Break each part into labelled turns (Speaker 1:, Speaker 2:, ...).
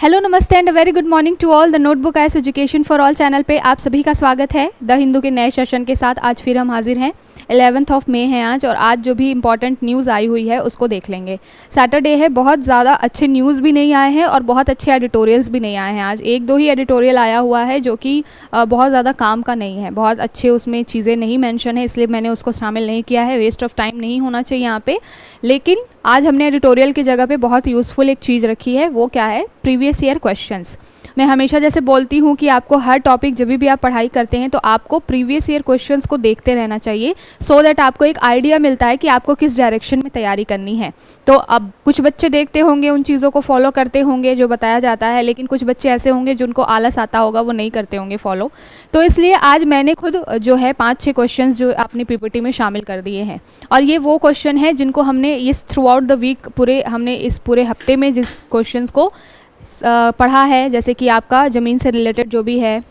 Speaker 1: Hello नमस्ते and very good morning to all. The notebook IAS education for all channel पे आप सभी का स्वागत है। द हिंदू के नए सेशन के साथ आज फिर हम हाजिर हैं। 11 मई है आज, और आज जो भी इंपॉर्टेंट न्यूज़ आई हुई है उसको देख लेंगे। सैटरडे है, बहुत ज़्यादा अच्छे न्यूज़ भी नहीं आए हैं और बहुत अच्छे एडिटोरियल्स भी नहीं आए हैं। आज एक दो ही एडिटोरियल आया हुआ है जो कि बहुत ज़्यादा काम का नहीं है, बहुत अच्छे उसमें चीज़ें नहीं मेंशन है, इसलिए मैंने उसको शामिल नहीं किया है। वेस्ट ऑफ टाइम नहीं होना चाहिए यहाँ पे। लेकिन आज हमने एडिटोरियल की जगह पे बहुत यूज़फुल एक चीज़ रखी है, वो क्या है? Previous year questions. मैं हमेशा जैसे बोलती हूँ कि आपको हर टॉपिक जब भी आप पढ़ाई करते हैं तो आपको प्रीवियस ईयर क्वेश्चंस को देखते रहना चाहिए, सो दैट आपको एक आइडिया मिलता है कि आपको किस डायरेक्शन में तैयारी करनी है। तो अब कुछ बच्चे देखते होंगे, उन चीज़ों को फॉलो करते होंगे जो बताया जाता है, लेकिन कुछ बच्चे ऐसे होंगे जिनको आलस आता होगा, वो नहीं करते होंगे फॉलो। तो इसलिए आज मैंने खुद जो है 5-6 क्वेश्चन जो अपनी पीपीटी में शामिल कर दिए हैं, और ये वो क्वेश्चन है जिनको हमने इस थ्रू आउट द वीक हमने इस पूरे हफ्ते में जिस क्वेश्चन को पढ़ा है, जैसे कि आपका ज़मीन से रिलेटेड जो भी है,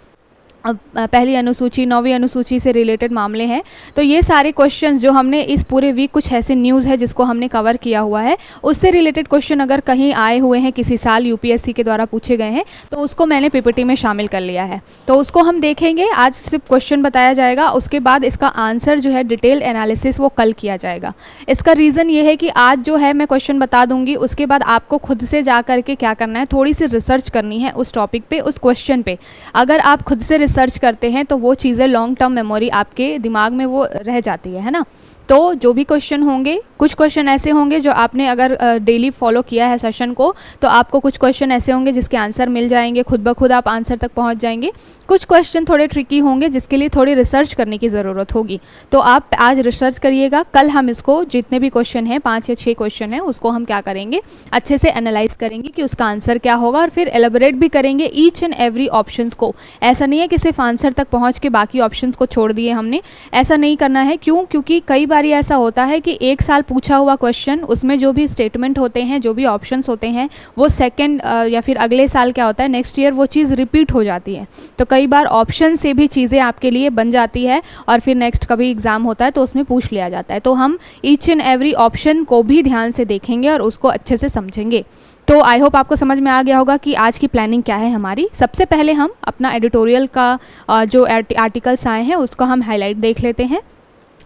Speaker 1: पहली अनुसूची 9वीं अनुसूची से रिलेटेड मामले हैं, तो ये सारे क्वेश्चंस जो हमने इस पूरे वीक, कुछ ऐसे न्यूज़ है जिसको हमने कवर किया हुआ है, उससे रिलेटेड क्वेश्चन अगर कहीं आए हुए हैं किसी साल यूपीएससी के द्वारा पूछे गए हैं, तो उसको मैंने पीपीटी में शामिल कर लिया है। तो उसको हम देखेंगे। आज सिर्फ क्वेश्चन बताया जाएगा, उसके बाद इसका आंसर जो है डिटेल एनालिसिस वो कल किया जाएगा। इसका रीज़न ये है कि आज जो है मैं क्वेश्चन बता दूंगी, उसके बाद आपको खुद से जा करके क्या करना है, थोड़ी सी रिसर्च करनी है उस टॉपिक पे, उस क्वेश्चन पे। अगर आप खुद से सर्च करते हैं तो वो चीज़ें लॉन्ग टर्म मेमोरी आपके दिमाग में वो रह जाती है ना। तो जो भी क्वेश्चन होंगे, कुछ क्वेश्चन ऐसे होंगे जो आपने अगर डेली फॉलो किया है सेशन को, तो आपको कुछ क्वेश्चन ऐसे होंगे जिसके आंसर मिल जाएंगे, खुद ब खुद आप आंसर तक पहुंच जाएंगे। कुछ क्वेश्चन थोड़े ट्रिकी होंगे जिसके लिए थोड़ी रिसर्च करने की ज़रूरत होगी। तो आप आज रिसर्च करिएगा, कल हम इसको जितने भी क्वेश्चन हैं, 5 या 6 क्वेश्चन हैं, उसको हम क्या करेंगे, अच्छे से एनालाइज करेंगे कि उसका आंसर क्या होगा, और फिर एलेबोरेट भी करेंगे ईच एंड एवरी ऑप्शंस को। ऐसा नहीं है कि सिर्फ आंसर तक पहुँच के बाकी ऑप्शंस को छोड़ दिए हमने, ऐसा नहीं करना है। क्यों? क्योंकि कई बार ऐसा होता है कि एक साल पूछा हुआ क्वेश्चन, उसमें जो भी स्टेटमेंट होते हैं, जो भी ऑप्शंस होते हैं, वो सेकंड या फिर अगले साल क्या होता है, नेक्स्ट ईयर वो चीज़ रिपीट हो जाती है। तो कई बार ऑप्शन से भी चीज़ें आपके लिए बन जाती है, और फिर नेक्स्ट कभी एग्ज़ाम होता है तो उसमें पूछ लिया जाता है। तो हम ईच एंड एवरी ऑप्शन को भी ध्यान से देखेंगे और उसको अच्छे से समझेंगे। तो आई होप आपको समझ में आ गया होगा कि आज की प्लानिंग क्या है हमारी। सबसे पहले हम अपना एडिटोरियल का जो आर्टिकल्स आए हैं उसको हम हाईलाइट देख लेते हैं,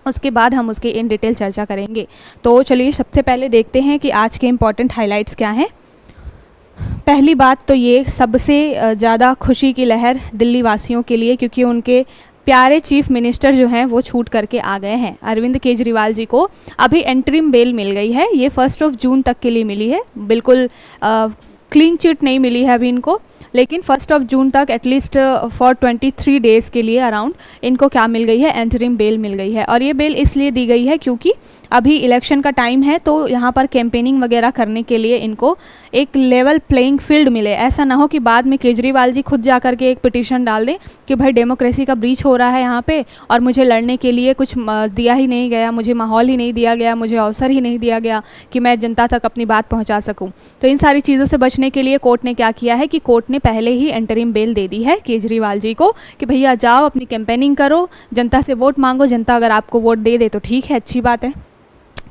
Speaker 1: उसके बाद हम उसके इन डिटेल चर्चा करेंगे। तो चलिए सबसे पहले देखते हैं कि आज के इम्पॉर्टेंट हाइलाइट्स क्या हैं। पहली बात तो ये सबसे ज़्यादा खुशी की लहर दिल्ली वासियों के लिए, क्योंकि उनके प्यारे चीफ मिनिस्टर जो हैं वो छूट करके आ गए हैं। अरविंद केजरीवाल जी को अभी एंटरिम बेल मिल गई है। ये 1 जून तक के लिए मिली है, बिल्कुल क्लीन चिट नहीं मिली है अभी इनको, लेकिन 1 जून तक एटलीस्ट फॉर 23 डेज़ के लिए अराउंड इनको क्या मिल गई है, एंटरिम बेल मिल गई है। और ये बेल इसलिए दी गई है क्योंकि अभी इलेक्शन का टाइम है, तो यहाँ पर कैंपेनिंग वगैरह करने के लिए इनको एक लेवल प्लेइंग फील्ड मिले। ऐसा ना हो कि बाद में केजरीवाल जी खुद जा कर के एक पिटीशन डाल दें कि भाई डेमोक्रेसी का ब्रीच हो रहा है यहाँ पे, और मुझे लड़ने के लिए कुछ दिया ही नहीं गया, मुझे माहौल ही नहीं दिया गया, मुझे अवसर ही नहीं दिया गया कि मैं जनता तक अपनी बात पहुँचा सकूँ। तो इन सारी चीज़ों से बचने के लिए कोर्ट ने क्या किया है कि कोर्ट ने पहले ही एंटरिम बेल दे दी है केजरीवाल जी को कि भैया जाओ अपनी कैंपेनिंग करो, जनता से वोट मांगो, जनता अगर आपको वोट दे दे तो ठीक है, अच्छी बात है।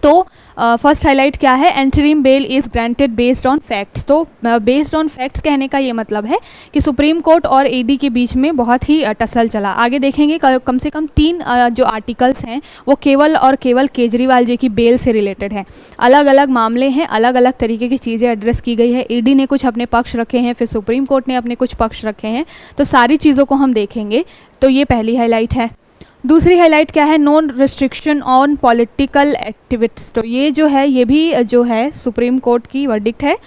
Speaker 1: तो फर्स्ट हाईलाइट क्या है, interim bail is granted based on facts. तो बेस्ड ऑन फैक्ट्स कहने का ये मतलब है कि सुप्रीम कोर्ट और ईडी के बीच में बहुत ही टसल चला। आगे देखेंगे कम से कम 3 जो आर्टिकल्स हैं वो केवल और केवल केजरीवाल जी की बेल से रिलेटेड है। अलग अलग मामले हैं, अलग अलग तरीके की चीज़ें एड्रेस की गई है। ईडी ने कुछ अपने पक्ष रखे हैं, फिर सुप्रीम कोर्ट ने अपने कुछ पक्ष रखे हैं, तो सारी चीज़ों को हम देखेंगे। तो ये पहली हाईलाइट है। दूसरी हाईलाइट क्या है, no restriction on political activities. तो ये जो है, ये भी जो है सुप्रीम कोर्ट की वर्डिक्ट है,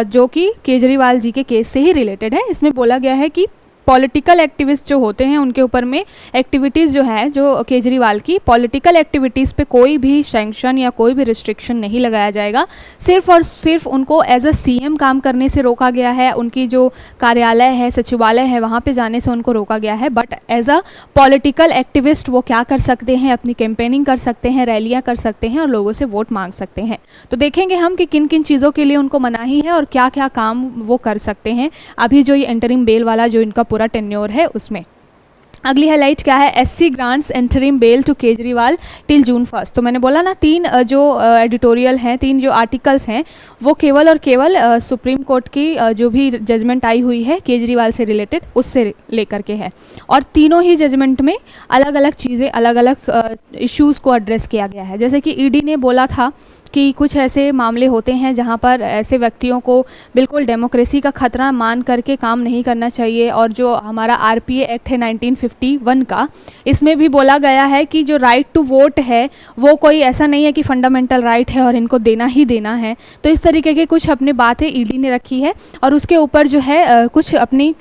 Speaker 1: जो कि केजरीवाल जी के केस से ही रिलेटेड है। इसमें बोला गया है कि पॉलिटिकल एक्टिविस्ट जो होते हैं उनके ऊपर में एक्टिविटीज़ जो है, जो केजरीवाल की पॉलिटिकल एक्टिविटीज़ पे कोई भी सैंक्शन या कोई भी रिस्ट्रिक्शन नहीं लगाया जाएगा। सिर्फ और सिर्फ उनको एज अ सीएम काम करने से रोका गया है, उनकी जो कार्यालय है, सचिवालय है, वहाँ पे जाने से उनको रोका गया है। But as a political activist वो क्या कर सकते हैं, अपनी कैंपेनिंग कर सकते हैं, रैलियाँ कर सकते हैं और लोगों से वोट मांग सकते हैं। तो देखेंगे हम कि किन किन चीज़ों के लिए उनको मनाही है और क्या क्या काम वो कर सकते हैं अभी जो ये एंटरिम बेल वाला जो इनका पूरा टेन्योर है उसमें। अगली हाईलाइट क्या है, SC grants interim bail to Kejriwal till June 1। तो मैंने बोला ना, 3 जो एडिटोरियल हैं, 3 जो आर्टिकल्स हैं, वो केवल और केवल सुप्रीम कोर्ट की जो भी जजमेंट आई हुई है केजरीवाल से रिलेटेड, उससे लेकर के है। और तीनों ही जजमेंट में अलग अलग चीज़ें, अलग अलग इश्यूज़ को एड्रेस किया गया है। जैसे कि ED ने बोला था कि कुछ ऐसे मामले होते हैं जहां पर ऐसे व्यक्तियों को बिल्कुल डेमोक्रेसी का खतरा मान करके काम नहीं करना चाहिए। और जो हमारा RPA एक्ट है 1951 का, इसमें भी बोला गया है कि जो राइट टू वोट है वो कोई ऐसा नहीं है कि फंडामेंटल राइट है और इनको देना ही देना है। तो इस तरीके के कुछ अपनी बातें ED ने रखी है और उसके ऊपर जो है कुछ अपनी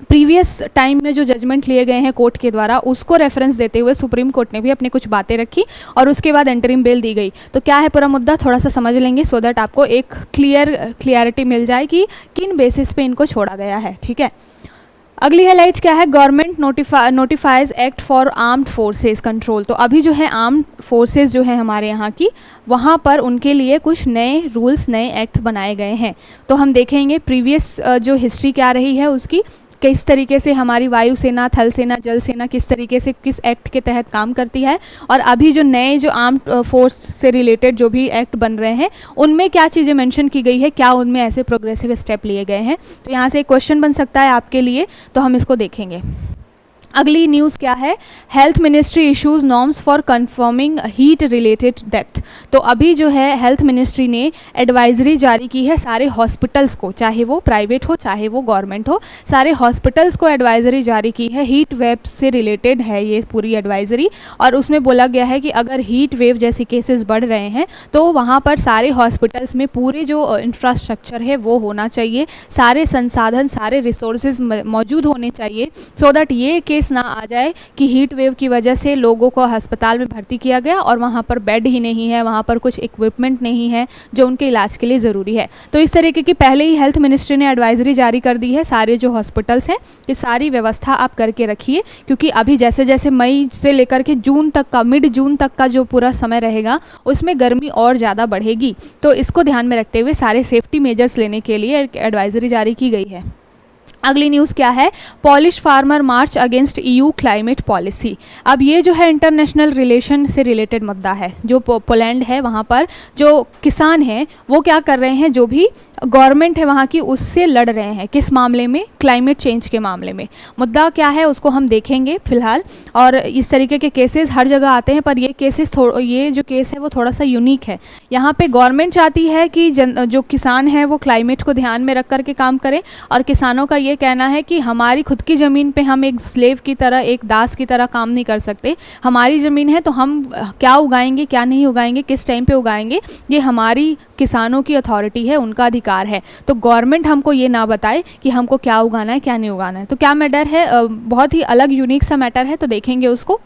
Speaker 1: प्रीवियस टाइम में जो जजमेंट लिए गए हैं कोर्ट के द्वारा, उसको रेफरेंस देते हुए सुप्रीम कोर्ट ने भी अपनी कुछ बातें रखी और उसके बाद इंटरिम बेल दी गई। तो क्या है पूरा मुद्दा, थोड़ा सा समझ लेंगे सो दैट आपको एक क्लियरिटी मिल जाए कि किन बेसिस पे इनको छोड़ा गया है। ठीक है, अगली हाईलाइट क्या है, government notifies act for armed forces control. तो अभी जो है आर्म्ड फोर्सेस जो है हमारे यहाँ की, वहाँ पर उनके लिए कुछ नए रूल्स, नए एक्ट बनाए गए हैं। तो हम देखेंगे प्रीवियस जो हिस्ट्री क्या रही है उसकी, किस तरीके से हमारी वायुसेना, थल सेना, जल सेना किस तरीके से किस एक्ट के तहत काम करती है, और अभी जो नए जो आर्म्ड फोर्स से रिलेटेड जो भी एक्ट बन रहे हैं उनमें क्या चीज़ें मेंशन की गई है, क्या उनमें ऐसे प्रोग्रेसिव स्टेप लिए गए हैं। तो यहाँ से एक क्वेश्चन बन सकता है आपके लिए, तो हम इसको देखेंगे। अगली न्यूज़ क्या है, health ministry issues norms for confirming heat related death. तो अभी जो है हेल्थ मिनिस्ट्री ने एडवाइजरी जारी की है सारे हॉस्पिटल्स को, चाहे वो प्राइवेट हो चाहे वो गवर्नमेंट हो, सारे हॉस्पिटल्स को एडवाइजरी जारी की है। हीट वेव से रिलेटेड है ये पूरी एडवाइजरी, और उसमें बोला गया है कि अगर हीट वेव जैसी केसेस बढ़ रहे हैं तो वहाँ पर सारे हॉस्पिटल्स में पूरे जो इंफ्रास्ट्रक्चर है वो होना चाहिए, सारे संसाधन, सारे रिसोर्सेज मौजूद होने चाहिए, सो दैट ये केस ना आ जाए कि हीट वेव की वजह से लोगों को अस्पताल में भर्ती किया गया और वहाँ पर बेड ही नहीं है, वहाँ पर कुछ इक्विपमेंट नहीं है जो उनके इलाज के लिए ज़रूरी है। तो इस तरीके की पहले ही हेल्थ मिनिस्ट्री ने एडवाइजरी जारी कर दी है सारे जो हॉस्पिटल्स हैं कि सारी व्यवस्था आप करके रखिए, क्योंकि अभी जैसे जैसे मई से लेकर के जून तक का, मिड जून तक का जो पूरा समय रहेगा उसमें गर्मी और ज़्यादा बढ़ेगी। तो इसको ध्यान में रखते हुए सारे सेफ्टी मेजर्स लेने के लिए एडवाइजरी जारी की गई है। अगली न्यूज़ क्या है, पॉलिश फार्मर मार्च अगेंस्ट EU क्लाइमेट पॉलिसी। अब ये जो है इंटरनेशनल रिलेशन से रिलेटेड मुद्दा है। जो पोलैंड है वहाँ पर जो किसान हैं वो क्या कर रहे हैं, जो भी गवर्नमेंट है वहाँ की उससे लड़ रहे हैं, किस मामले में, क्लाइमेट चेंज के मामले में। मुद्दा क्या है उसको हम देखेंगे फिलहाल, और इस तरीके के केसेस हर जगह आते हैं, पर ये केसेस ये जो केस है वो थोड़ा सा यूनिक है। यहाँ पे गवर्नमेंट चाहती है कि जो किसान है वो क्लाइमेट को ध्यान में रख करके काम करें, और किसानों का ये कहना है कि हमारी खुद की ज़मीन पे हम एक स्लेव की तरह, एक दास की तरह काम नहीं कर सकते। हमारी ज़मीन है तो हम क्या उगाएंगे, क्या नहीं उगाएंगे, किस टाइम पे उगाएंगे, ये हमारी किसानों की अथॉरिटी है, उनका अधिकार है। तो गवर्नमेंट हमको ये ना बताए कि हमको क्या उगाना है क्या नहीं उगाना है। तो क्या मैटर है, बहुत ही अलग यूनिक सा मैटर है, तो देखेंगे उसको।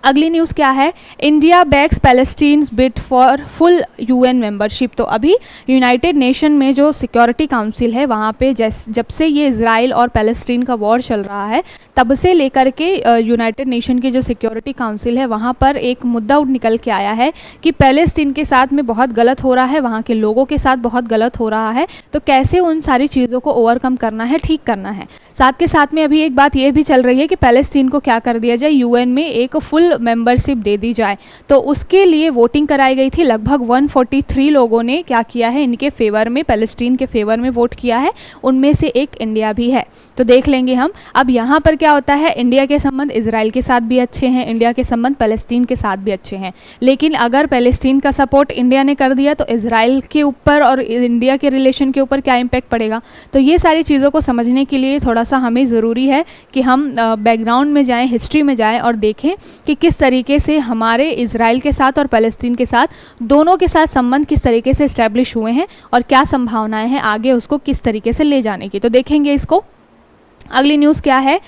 Speaker 1: अगली न्यूज़ क्या है, India backs Palestine's bid for full UN membership. तो अभी यूनाइटेड नेशन में जो सिक्योरिटी काउंसिल है वहाँ पे जब से ये इजराइल और पैलेस्टीन का वॉर चल रहा है तब से लेकर के यूनाइटेड नेशन की जो सिक्योरिटी काउंसिल है वहाँ पर एक मुद्दा निकल के आया है कि पैलेस्टीन के साथ में बहुत गलत हो रहा है, वहाँ के लोगों के साथ बहुत गलत हो रहा है। तो कैसे उन सारी चीज़ों को ओवरकम करना है, ठीक करना है। साथ के साथ में अभी एक बात ये भी चल रही है कि पैलेस्टीन को क्या कर दिया जाए, UN में एक फुल मेंबरशिप दे दी जाए। तो उसके लिए वोटिंग कराई गई थी। लगभग 143 लोगों ने क्या किया है, इनके फेवर में, पैलेस्टीन के फेवर में वोट किया है। उनमें से एक इंडिया भी है। तो देख लेंगे हम। अब यहाँ पर क्या होता है, इंडिया के संबंध इजराइल के साथ भी अच्छे हैं, इंडिया के संबंध पैलेस्टीन के साथ भी अच्छे हैं। लेकिन अगर पैलेस्टीन का सपोर्ट इंडिया ने कर दिया तो इजराइल के ऊपर और इंडिया के रिलेशन के ऊपर क्या इम्पैक्ट पड़ेगा। तो ये सारी चीज़ों को समझने के लिए थोड़ा सा हमें ज़रूरी है कि हम बैकग्राउंड में जाएँ, हिस्ट्री में जाएँ और देखें कि किस तरीके से हमारे इजराइल के साथ और पैलेस्टीन के साथ, दोनों के साथ संबंध किस तरीके से इस्टेब्लिश हुए हैं और क्या संभावनाएं हैं आगे उसको किस तरीके से ले जाने की। तो देखेंगे इसको। अगली न्यूज़ क्या है,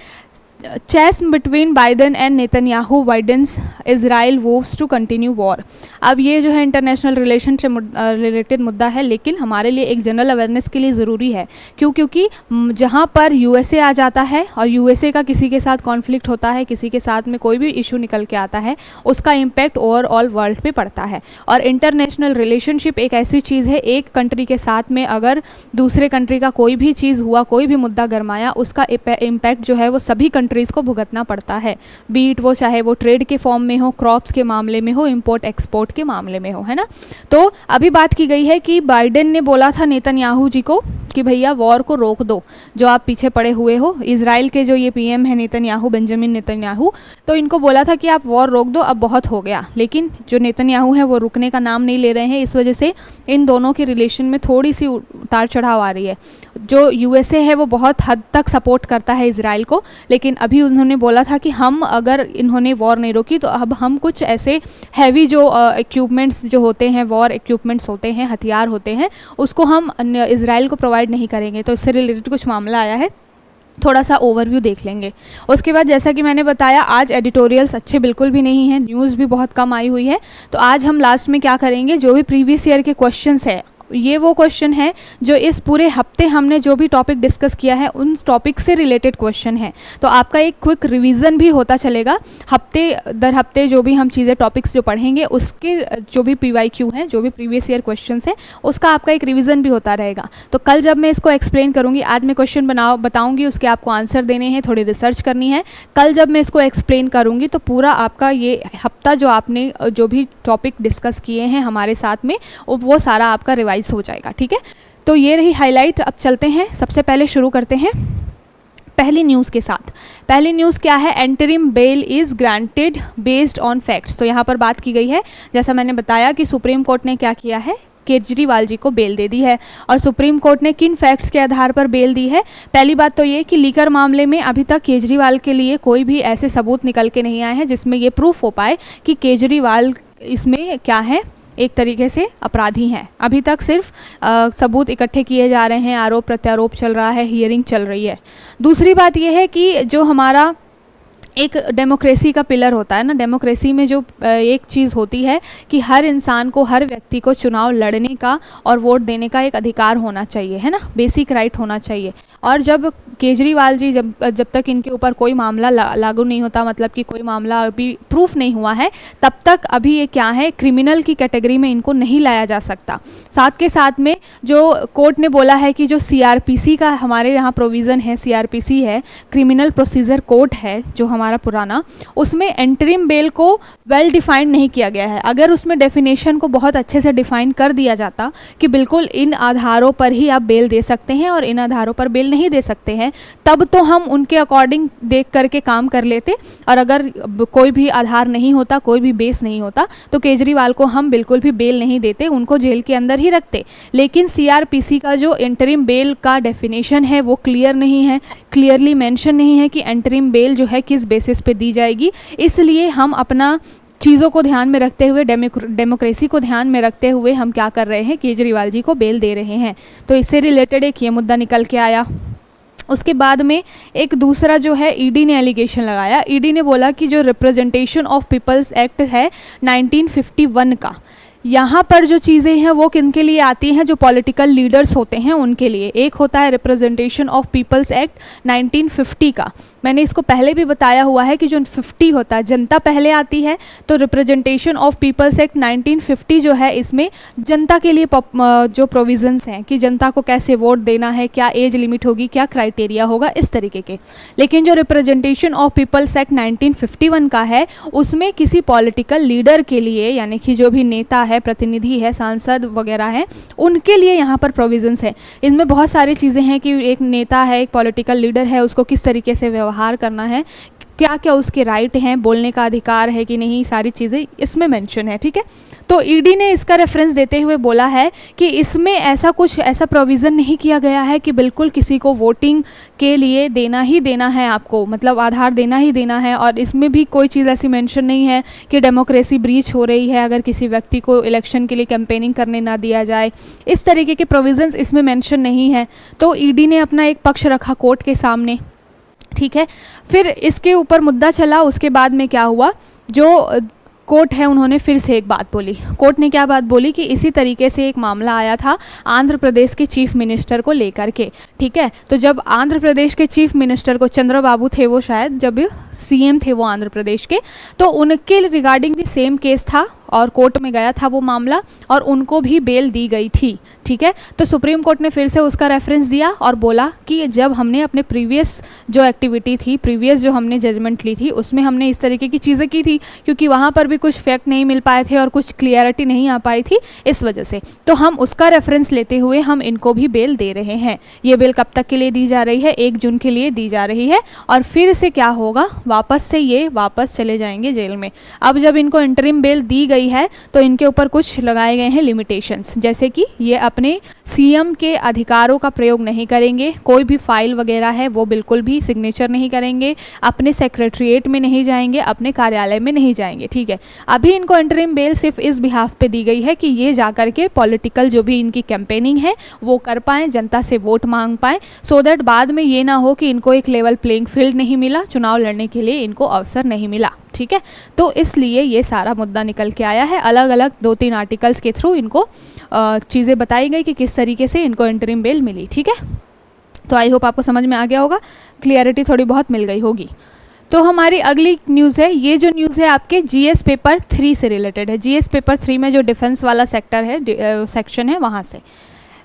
Speaker 1: chasm between Biden and Netanyahu widens Israel vows to continue war. अब ये जो है इंटरनेशनल रिलेशन से रिलेटेड मुद्दा है, लेकिन हमारे लिए एक जनरल अवेयरनेस के लिए ज़रूरी है। क्योंकि जहाँ पर USA आ जाता है और USA का किसी के साथ कॉन्फ्लिक्ट होता है, किसी के साथ में कोई भी इशू निकल के आता है, उसका इम्पैक्ट ओवरऑल वर्ल्ड पे पड़ता है। और इंटरनेशनल रिलेशनशिप एक ऐसी चीज़ है, एक कंट्री के साथ में अगर दूसरे कंट्री का कोई भी चीज़ हुआ, कोई भी मुद्दा गरमाया, उसका इम्पैक्ट जो है वो सभी कंट्री कंट्रीज़ को भुगतना पड़ता है, बीट वो चाहे वो ट्रेड के फॉर्म में हो, क्रॉप्स के मामले में हो, इंपोर्ट एक्सपोर्ट के मामले में हो, है ना। तो अभी बात की गई है कि बाइडेन ने बोला था नेतन्याहू जी को कि भैया वॉर को रोक दो, जो आप पीछे पड़े हुए हो। इजराइल के जो ये पीएम है नेतन्याहू, बेंजामिन नेतन्याहू, तो इनको बोला था कि आप वॉर रोक दो, अब बहुत हो गया। लेकिन जो नेतन्याहू है वो रुकने का नाम नहीं ले रहे हैं। इस वजह से इन दोनों के रिलेशन में थोड़ी सी उतार चढ़ाव आ रही है। जो यूएसए है वो बहुत हद तक सपोर्ट करता है इजराइल को, लेकिन अभी उन्होंने बोला था कि हम अगर इन्होंने वॉर नहीं रोकी तो अब हम कुछ ऐसे हैवी जो इक्विपमेंट्स जो होते हैं, वॉर इक्विपमेंट्स होते हैं, हथियार होते हैं, उसको हम इजराइल को प्रोवाइड नहीं करेंगे। तो इससे रिलेटेड कुछ मामला आया है, थोड़ा सा ओवरव्यू देख लेंगे। उसके बाद जैसा कि मैंने बताया, आज एडिटोरियल्स अच्छे बिल्कुल भी नहीं हैं, न्यूज़ भी बहुत कम आई हुई है। तो आज हम लास्ट में क्या करेंगे, जो भी प्रीवियस ईयर के क्वेश्चंस है, ये वो क्वेश्चन है जो इस पूरे हफ्ते हमने जो भी टॉपिक डिस्कस किया है उन टॉपिक से रिलेटेड क्वेश्चन है। तो आपका एक क्विक रिवीजन भी होता चलेगा, हफ्ते दर हफ्ते जो भी हम चीज़ें टॉपिक्स जो पढ़ेंगे उसके जो भी PYQ हैं, जो भी प्रीवियस ईयर क्वेश्चंस हैं, उसका आपका एक रिवीजन भी होता रहेगा। तो कल जब मैं इसको एक्सप्लेन करूँगी, आज मैं क्वेश्चन बताऊँगी, उसके आपको आंसर देने हैं, थोड़ी रिसर्च करनी है। कल जब मैं इसको एक्सप्लेन करूँगी तो पूरा आपका ये हफ्ता जो आपने जो भी टॉपिक डिस्कस किए हैं हमारे साथ में, वो सारा आपका रिवाइज हो जाएगा, ठीक है। तो ये रही हाईलाइट। अब चलते हैं, सबसे पहले शुरू करते हैं पहली न्यूज़ के साथ। पहली न्यूज़ क्या है, interim bail is granted based on facts. तो यहाँ पर बात की गई है, जैसा मैंने बताया कि सुप्रीम कोर्ट ने क्या किया है, केजरीवाल जी को बेल दे दी है। और सुप्रीम कोर्ट ने किन फैक्ट्स के आधार पर बेल दी है। पहली बात तो ये कि लीकर मामले में अभी तक केजरीवाल के लिए कोई भी ऐसे सबूत निकल के नहीं आए हैं जिसमें ये प्रूफ हो पाए कि केजरीवाल इसमें क्या है, एक तरीके से अपराधी हैं। अभी तक सिर्फ सबूत इकट्ठे किए जा रहे हैं, आरोप प्रत्यारोप चल रहा है, हियरिंग चल रही है। दूसरी बात यह है कि जो हमारा एक डेमोक्रेसी का पिलर होता है ना, डेमोक्रेसी में जो एक चीज़ होती है कि हर इंसान को, हर व्यक्ति को चुनाव लड़ने का और वोट देने का एक अधिकार होना चाहिए, है ना, बेसिक राइट होना चाहिए। और जब केजरीवाल जी जब तक इनके ऊपर कोई मामला लागू नहीं होता, मतलब कि कोई मामला अभी प्रूफ नहीं हुआ है, तब तक अभी ये क्या है, क्रिमिनल की कैटेगरी में इनको नहीं लाया जा सकता। साथ के साथ में जो कोर्ट ने बोला है कि जो CRPC का हमारे यहाँ प्रोविज़न है, CRPC है, क्रिमिनल प्रोसीजर कोड है जो हमारा पुराना, उसमें एंटरिम बेल को वेल डिफाइंड नहीं किया गया है। अगर उसमें डेफिनेशन को बहुत अच्छे से डिफाइन कर दिया जाता कि बिल्कुल इन आधारों पर ही आप बेल दे सकते हैं और इन आधारों पर बेल नहीं दे सकते हैं, तब तो हम उनके अकॉर्डिंग देख करके काम कर लेते। और अगर कोई भी आधार नहीं होता, कोई भी बेस नहीं होता, तो केजरीवाल को हम बिल्कुल भी बेल नहीं देते, उनको जेल के अंदर ही रखते। लेकिन CRPC का जो एंटरिम बेल का डेफिनेशन है वो क्लियर नहीं है, क्लियरली मेंशन नहीं है कि एंटरिम बेल जो है किस बेसिस पे दी जाएगी। इसलिए हम अपना चीज़ों को ध्यान में रखते हुए, डेमोक्रेसी को ध्यान में रखते हुए हम क्या कर रहे हैं, केजरीवाल जी को बेल दे रहे हैं। तो इससे रिलेटेड एक ये मुद्दा निकल के आया। उसके बाद में एक दूसरा जो है, ED ने एलिगेशन लगाया। ED ने बोला कि जो रिप्रेजेंटेशन ऑफ पीपल्स एक्ट है 1951 का, यहाँ पर जो चीज़ें हैं वो किन के लिए आती हैं, जो पॉलिटिकल लीडर्स होते हैं उनके लिए। एक होता है रिप्रेजेंटेशन ऑफ पीपल्स एक्ट 1950 का, मैंने इसको पहले भी बताया हुआ है कि जो 50 होता है, जनता पहले आती है। तो रिप्रेजेंटेशन ऑफ पीपल्स एक्ट 1950 जो है, इसमें जनता के लिए जो प्रोविजंस हैं कि जनता को कैसे वोट देना है, क्या एज लिमिट होगी, क्या क्राइटेरिया होगा, इस तरीके के। लेकिन जो रिप्रेजेंटेशन ऑफ पीपल्स एक्ट 1951 का है, उसमें किसी पॉलिटिकल लीडर के लिए, यानी कि जो भी नेता है, प्रतिनिधि है, सांसद वगैरह है, उनके लिए यहाँ पर प्रोविजंस है। इनमें बहुत सारी चीज़ें हैं कि एक नेता है, एक पॉलिटिकल लीडर है, उसको किस तरीके से व्यवहार करना है, क्या क्या उसके राइट हैं, बोलने का अधिकार है कि नहीं, सारी चीज़ें इसमें मेंशन है, ठीक है। तो ED ने इसका रेफरेंस देते हुए बोला है कि इसमें ऐसा प्रोविज़न नहीं किया गया है कि बिल्कुल किसी को वोटिंग के लिए देना ही देना है, आपको मतलब आधार देना ही देना है। और इसमें भी कोई चीज़ ऐसी मेंशन नहीं है कि डेमोक्रेसी ब्रीच हो रही है अगर किसी व्यक्ति को इलेक्शन के लिए कैंपेनिंग करने ना दिया जाए, इस तरीके के प्रोविज़न्स इसमें मेंशन नहीं है। तो ED ने अपना एक पक्ष रखा कोर्ट के सामने, ठीक है। फिर इसके ऊपर मुद्दा चला। उसके बाद में क्या हुआ, जो कोर्ट है उन्होंने फिर से एक बात बोली। कोर्ट ने क्या बात बोली कि इसी तरीके से एक मामला आया था आंध्र प्रदेश के चीफ मिनिस्टर को लेकर के, ठीक है। तो जब आंध्र प्रदेश के चीफ मिनिस्टर को, चंद्रबाबू थे वो शायद, जब सीएम थे वो आंध्र प्रदेश के, तो उनके रिगार्डिंग भी सेम केस था और कोर्ट में गया था वो मामला और उनको भी बेल दी गई थी, ठीक है। तो सुप्रीम कोर्ट ने फिर से उसका रेफरेंस दिया और बोला कि जब हमने अपने प्रीवियस जो एक्टिविटी थी, प्रीवियस जो हमने जजमेंट ली थी, उसमें हमने इस तरीके की चीज़ें की थी, क्योंकि वहाँ पर भी कुछ फैक्ट नहीं मिल पाए थे और कुछ क्लियरिटी नहीं आ पाई थी, इस वजह से तो हम उसका रेफरेंस लेते हुए हम इनको भी बेल दे रहे हैं। ये बेल कब तक के लिए दी जा रही है? 1 जून के लिए दी जा रही है। और फिर से क्या होगा, वापस से ये वापस चले जाएंगे जेल में। अब जब इनको इंटरिम बेल दी गई है तो इनके ऊपर कुछ लगाए गए हैं लिमिटेशंस, जैसे कि ये अपने सीएम के अधिकारों का प्रयोग नहीं करेंगे, कोई भी फाइल वगैरह है वो बिल्कुल भी सिग्नेचर नहीं करेंगे, अपने सेक्रेटरीट में नहीं जाएंगे, अपने कार्यालय में नहीं जाएंगे, ठीक है। अभी इनको इंटरिम बेल सिर्फ इस बिहाफ पे दी गई है कि ये जाकर के पॉलिटिकल जो भी इनकी कैंपेनिंग है वो कर पाएँ, जनता से वोट मांग पाएँ, सो दैट बाद में ये ना हो कि इनको एक लेवल प्लेइंग फील्ड नहीं मिला, चुनाव लड़ने के लिए इनको अवसर नहीं मिला, ठीक है। तो इसलिए ये सारा मुद्दा निकल के आया है। अलग अलग 2-3 आर्टिकल्स के थ्रू इनको चीज़ें बताई गई कि किस तरीके से इनको इंटरिम बेल मिली, ठीक है। तो आई होप आपको समझ में आ गया होगा, क्लियरिटी थोड़ी बहुत मिल गई होगी। तो हमारी अगली न्यूज़ है, ये जो न्यूज़ है आपके जीएस पेपर 3 से रिलेटेड है। जीएस पेपर 3 में जो डिफेंस वाला सेक्टर है, सेक्शन है, वहाँ से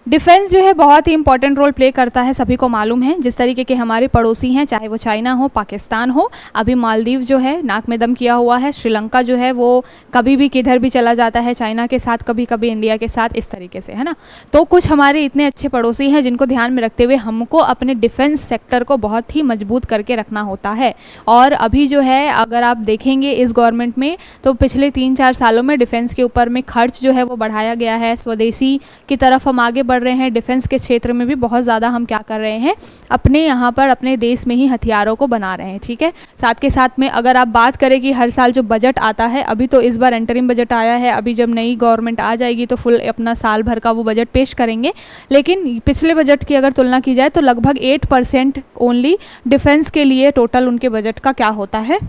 Speaker 1: डिफेंस जो है बहुत ही इंपॉर्टेंट रोल प्ले करता है, सभी को मालूम है। जिस तरीके के हमारे पड़ोसी हैं, चाहे वो चाइना हो, पाकिस्तान हो, अभी मालदीव जो है नाक में दम किया हुआ है, श्रीलंका जो है वो कभी भी किधर भी चला जाता है, चाइना के साथ, कभी कभी इंडिया के साथ, इस तरीके से, है ना। तो कुछ हमारे इतने अच्छे पड़ोसी हैं जिनको ध्यान में रखते हुए हमको अपने डिफेंस सेक्टर को बहुत ही मजबूत करके रखना होता है। और अभी जो है अगर आप देखेंगे इस गवर्नमेंट में, तो पिछले 3-4 सालों में डिफेंस के ऊपर में खर्च जो है वो बढ़ाया गया है, स्वदेशी की तरफ हम आगे बढ़ रहे हैं। डिफेंस के क्षेत्र में भी बहुत ज़्यादा हम क्या कर रहे हैं, अपने यहाँ पर अपने देश में ही हथियारों को बना रहे हैं, ठीक है। साथ के साथ में अगर आप बात करें कि हर साल जो बजट आता है, अभी तो इस बार इंटरिम बजट आया है, अभी जब नई गवर्नमेंट आ जाएगी तो फुल अपना साल भर का वो बजट पेश करेंगे, लेकिन पिछले बजट की अगर तुलना की जाए तो लगभग 8% ओनली डिफेंस के लिए टोटल उनके बजट का क्या होता है,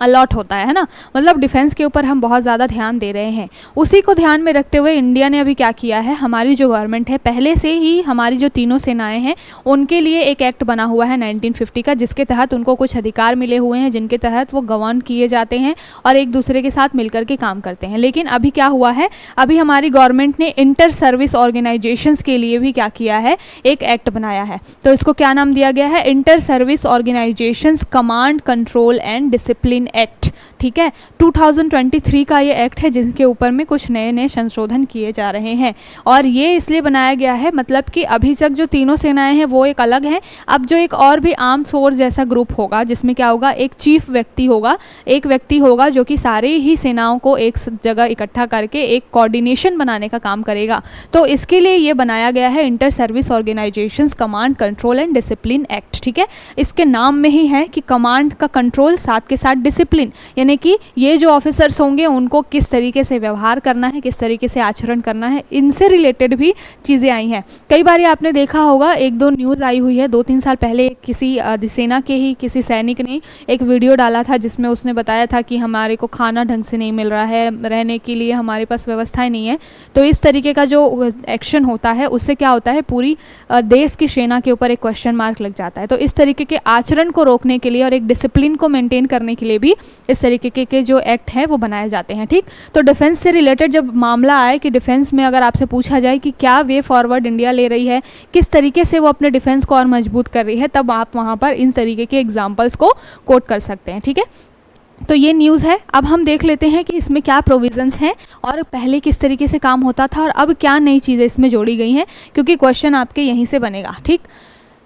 Speaker 1: अलॉट होता है ना। मतलब डिफेंस के ऊपर हम बहुत ज़्यादा ध्यान दे रहे हैं। उसी को ध्यान में रखते हुए इंडिया ने अभी क्या किया है, हमारी जो गवर्नमेंट है, पहले से ही हमारी जो तीनों सेनाएं हैं उनके लिए एक एक्ट बना हुआ है 1950 का, जिसके तहत उनको कुछ अधिकार मिले हुए हैं, जिनके तहत वो गवर्न किए जाते हैं और एक दूसरे के साथ मिलकर के काम करते हैं। लेकिन अभी क्या हुआ है, अभी हमारी गवर्नमेंट ने इंटर सर्विस ऑर्गेनाइजेशंस के लिए भी क्या किया है, एक एक्ट बनाया है। तो इसको क्या नाम दिया गया है, inter service organisations command control and discipline act, ठीक है। 2023 का ये एक्ट है जिसके ऊपर में कुछ नए नए संशोधन किए जा रहे हैं। और ये इसलिए बनाया गया है, मतलब कि अभी तक जो तीनों सेनाएं हैं वो एक अलग हैं, अब जो एक और भी आर्म फोर्स जैसा ग्रुप होगा, जिसमें क्या होगा, एक चीफ व्यक्ति होगा, एक व्यक्ति होगा जो कि सारे ही सेनाओं को एक जगह इकट्ठा करके एक कोऑर्डिनेशन बनाने का काम करेगा। तो इसके लिए ये बनाया गया है inter service organisations command control and discipline act, ठीक है। इसके नाम में ही है कि कमांड का कंट्रोल, साथ के साथ डिसिप्लिन, यानी कि ये जो ऑफिसर्स होंगे उनको किस तरीके से व्यवहार करना है, किस तरीके से आचरण करना है, इनसे रिलेटेड भी चीज़ें आई हैं। कई बार आपने देखा होगा, 1-2 न्यूज़ आई हुई है 2-3 साल पहले, किसी सेना के ही किसी सैनिक ने एक वीडियो डाला था जिसमें उसने बताया था कि हमारे को खाना ढंग से नहीं मिल रहा है, रहने के लिए हमारे पास व्यवस्थाएं नहीं है। तो इस तरीके का जो एक्शन होता है उससे क्या होता है, पूरी देश की सेना के ऊपर एक क्वेश्चन मार्क लग जाता है। तो इस तरीके के आचरण को रोकने के लिए और एक डिसिप्लिन को मेंटेन करने के लिए भी इस तरीके के जो एक्ट है वो बनाए जाते हैं, ठीक। तो डिफेंस से रिलेटेड जब मामला आए कि डिफेंस में अगर आपसे पूछा जाए कि क्या वे फॉरवर्ड इंडिया ले रही है, किस तरीके से वो अपने डिफेंस को और मजबूत कर रही है, तब आप वहाँ पर इन तरीके के एग्जाम्पल्स को कोट कर सकते हैं, ठीक है। तो ये न्यूज़ है। अब हम देख लेते हैं कि इसमें क्या प्रोविजंस हैं और पहले किस तरीके से काम होता था और अब क्या नई चीज़ें इसमें जोड़ी गई हैं, क्योंकि क्वेश्चन आपके यहीं से बनेगा, ठीक।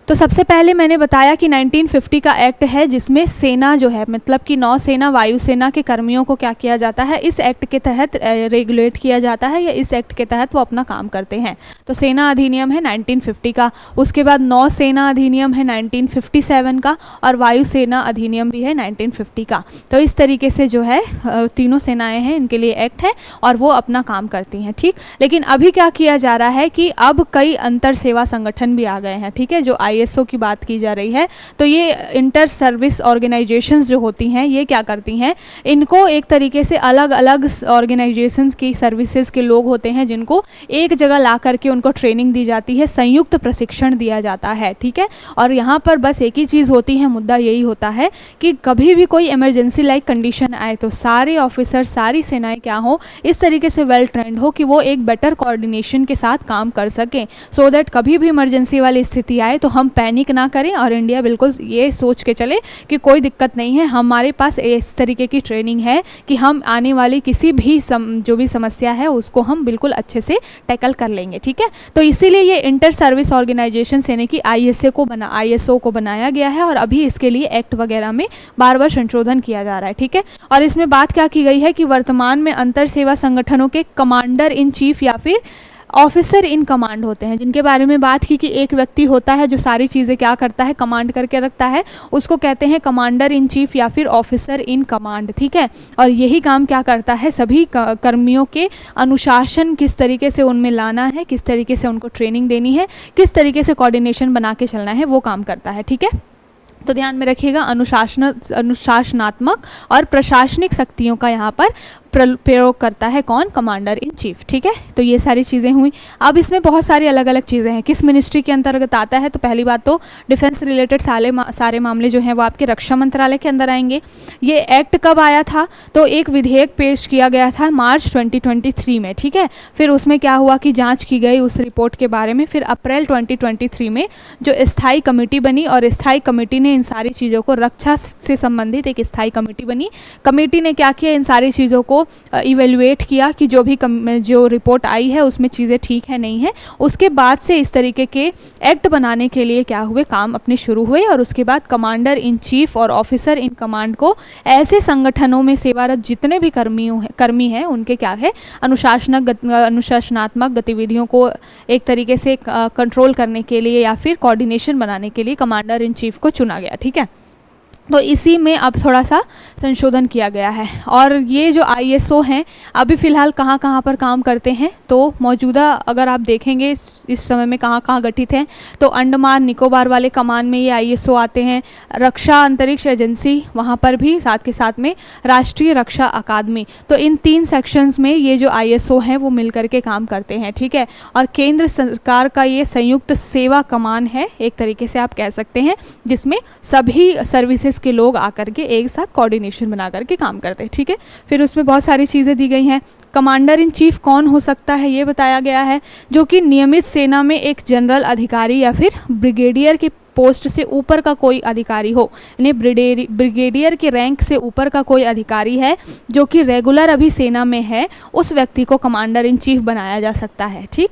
Speaker 1: तो सबसे पहले मैंने बताया कि 1950 का एक्ट है जिसमें सेना जो है, मतलब कि नौसेना, वायुसेना के कर्मियों को क्या किया जाता है, इस एक्ट के तहत रेगुलेट किया जाता है या इस एक्ट के तहत वो अपना काम करते हैं। तो सेना अधिनियम है 1950 का, उसके बाद नौसेना अधिनियम है 1957 का और वायुसेना अधिनियम भी है 1950 का। तो इस तरीके से जो है तीनों सेनाएं हैं, इनके लिए एक्ट है और वो अपना काम करती हैं, ठीक। लेकिन अभी क्या किया जा रहा है कि अब कई अंतर सेवा संगठन भी आ गए हैं, ठीक है, जो ISO की बात की जा रही है, तो ये इंटर सर्विस ऑर्गेनाइजेशंस जो होती हैं ये क्या करती हैं, इनको एक तरीके से अलग अलग ऑर्गेनाइजेशंस की सर्विसेज के लोग होते हैं जिनको एक जगह ला करके उनको ट्रेनिंग दी जाती है, संयुक्त प्रशिक्षण दिया जाता है, ठीक है। और यहाँ पर बस एक ही चीज़ होती है, मुद्दा यही होता है कि कभी भी कोई इमरजेंसी लाइक कंडीशन आए तो सारे ऑफिसर, सारी सेनाएं क्या हो, इस तरीके से वेल ट्रेंड हो कि वो एक बेटर कोऑर्डिनेशन के साथ काम कर सकें, सो दैट कभी भी इमरजेंसी वाली स्थिति आए तो हम पैनिक ना करें और इंडिया बिल्कुल ये सोच के चले कि कोई दिक्कत नहीं है, हमारे पास इस तरीके की ट्रेनिंग है कि हम आने वाली किसी भी जो भी समस्या है उसको हम बिल्कुल अच्छे से टैकल कर लेंगे, ठीक है। तो इसीलिए ये इंटर सर्विस ऑर्गेनाइजेशन यानी कि ISO को बनाया गया है और अभी इसके लिए एक्ट वगैरह में बार बार संशोधन किया जा रहा है, ठीक है। और इसमें बात क्या की गई है कि वर्तमान में अंतर सेवा संगठनों के कमांडर इन चीफ या फिर ऑफिसर इन कमांड होते हैं, जिनके बारे में बात की कि एक व्यक्ति होता है जो सारी चीज़ें क्या करता है, कमांड करके रखता है, उसको कहते हैं कमांडर इन चीफ या फिर ऑफिसर इन कमांड, ठीक है। और यही काम क्या करता है, सभी कर्मियों के अनुशासन किस तरीके से उनमें लाना है, किस तरीके से उनको ट्रेनिंग देनी है, किस तरीके से कोऑर्डिनेशन बना के चलना है, वो काम करता है, ठीक है। तो ध्यान में रखिएगा, अनुशासनात्मक और प्रशासनिक शक्तियों का यहाँ पर प्रयोग करता है कौन, कमांडर इन चीफ, ठीक है। तो ये सारी चीज़ें हुई। अब इसमें बहुत सारी अलग अलग चीज़ें हैं, किस मिनिस्ट्री के अंतर्गत आता है, तो पहली बात तो डिफेंस रिलेटेड सारे मामले जो हैं वो आपके रक्षा मंत्रालय के अंदर आएंगे। ये एक्ट कब आया था, तो एक विधेयक पेश किया गया था मार्च 2023 में, ठीक है। फिर उसमें क्या हुआ कि जांच की गई उस रिपोर्ट के बारे में, फिर अप्रैल 2023 में जो स्थायी कमेटी बनी और स्थायी कमेटी ने इन सारी चीज़ों को, रक्षा से संबंधित एक स्थायी कमेटी बनी, कमेटी ने क्या किया, इन सारी चीज़ों को इवेल्युएट किया कि जो रिपोर्ट आई है उसमें चीज़ें ठीक है नहीं है। उसके बाद से इस तरीके के एक्ट बनाने के लिए क्या हुए, काम अपने शुरू हुए। और उसके बाद कमांडर इन चीफ और ऑफिसर इन कमांड को ऐसे संगठनों में सेवारत जितने भी कर्मी हैं उनके क्या है, अनुशासनात्मक गतिविधियों को एक तरीके से कंट्रोल करने के लिए या फिर कोऑर्डिनेशन बनाने के लिए कमांडर इन चीफ को चुना गया, ठीक है। तो इसी में अब थोड़ा सा संशोधन किया गया है। और ये जो ISO हैं अभी फ़िलहाल कहाँ कहाँ पर काम करते हैं, तो मौजूदा अगर आप देखेंगे इस समय में कहाँ कहाँ गठित हैं, तो अंडमान निकोबार वाले कमान में ये ISO आते हैं, रक्षा अंतरिक्ष एजेंसी वहाँ पर भी, साथ के साथ में राष्ट्रीय रक्षा अकादमी। तो इन 3 सेक्शंस में ये जो ISO हैं वो मिल करके काम करते हैं, ठीक है। और केंद्र सरकार का ये संयुक्त सेवा कमान है, एक तरीके से आप कह सकते हैं, जिसमें सभी सर्विसेज के लोग आकर के एक साथ कोऑर्डिनेशन बना करके काम करते हैं, ठीक है। फिर उसमें बहुत सारी चीज़ें दी गई हैं। कमांडर इन चीफ कौन हो सकता है ये बताया गया है, जो कि नियमित सेना में एक जनरल अधिकारी या फिर ब्रिगेडियर के पोस्ट से ऊपर का कोई अधिकारी हो, यानी ब्रिगेडियर के रैंक से ऊपर का कोई अधिकारी है जो कि रेगुलर अभी सेना में है, उस व्यक्ति को कमांडर इन चीफ बनाया जा सकता है, ठीक।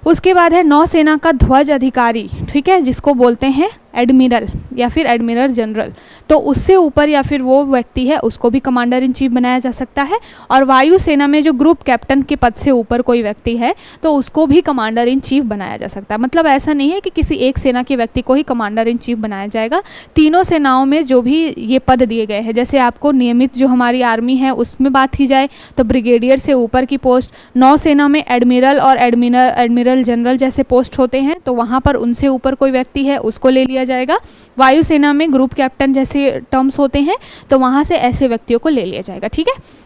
Speaker 1: उसके बाद है नौसेना का ध्वज अधिकारी, ठीक है, जिसको बोलते हैं एडमिरल या फिर एडमिरल जनरल। तो उससे ऊपर या फिर वो व्यक्ति है उसको भी कमांडर इन चीफ बनाया जा सकता है। और वायुसेना में जो ग्रुप कैप्टन के पद से ऊपर कोई व्यक्ति है तो उसको भी कमांडर इन चीफ बनाया जा सकता है। मतलब ऐसा नहीं है कि किसी एक सेना के व्यक्ति को ही कमांडर इन चीफ बनाया जाएगा, तीनों सेनाओं में जो भी ये पद दिए गए हैं, जैसे आपको नियमित जो हमारी आर्मी है उसमें बात की जाए तो ब्रिगेडियर से ऊपर की पोस्ट, नौसेना में एडमिरल और एडमिरल जनरल जैसे पोस्ट होते हैं तो वहाँ पर उनसे ऊपर कोई व्यक्ति है उसको ले लिया जाएगा। वायुसेना में ग्रुप कैप्टन जैसे टर्म्स होते हैं तो वहाँ से ऐसे व्यक्तियों को ले लिया जाएगा, ठीक है।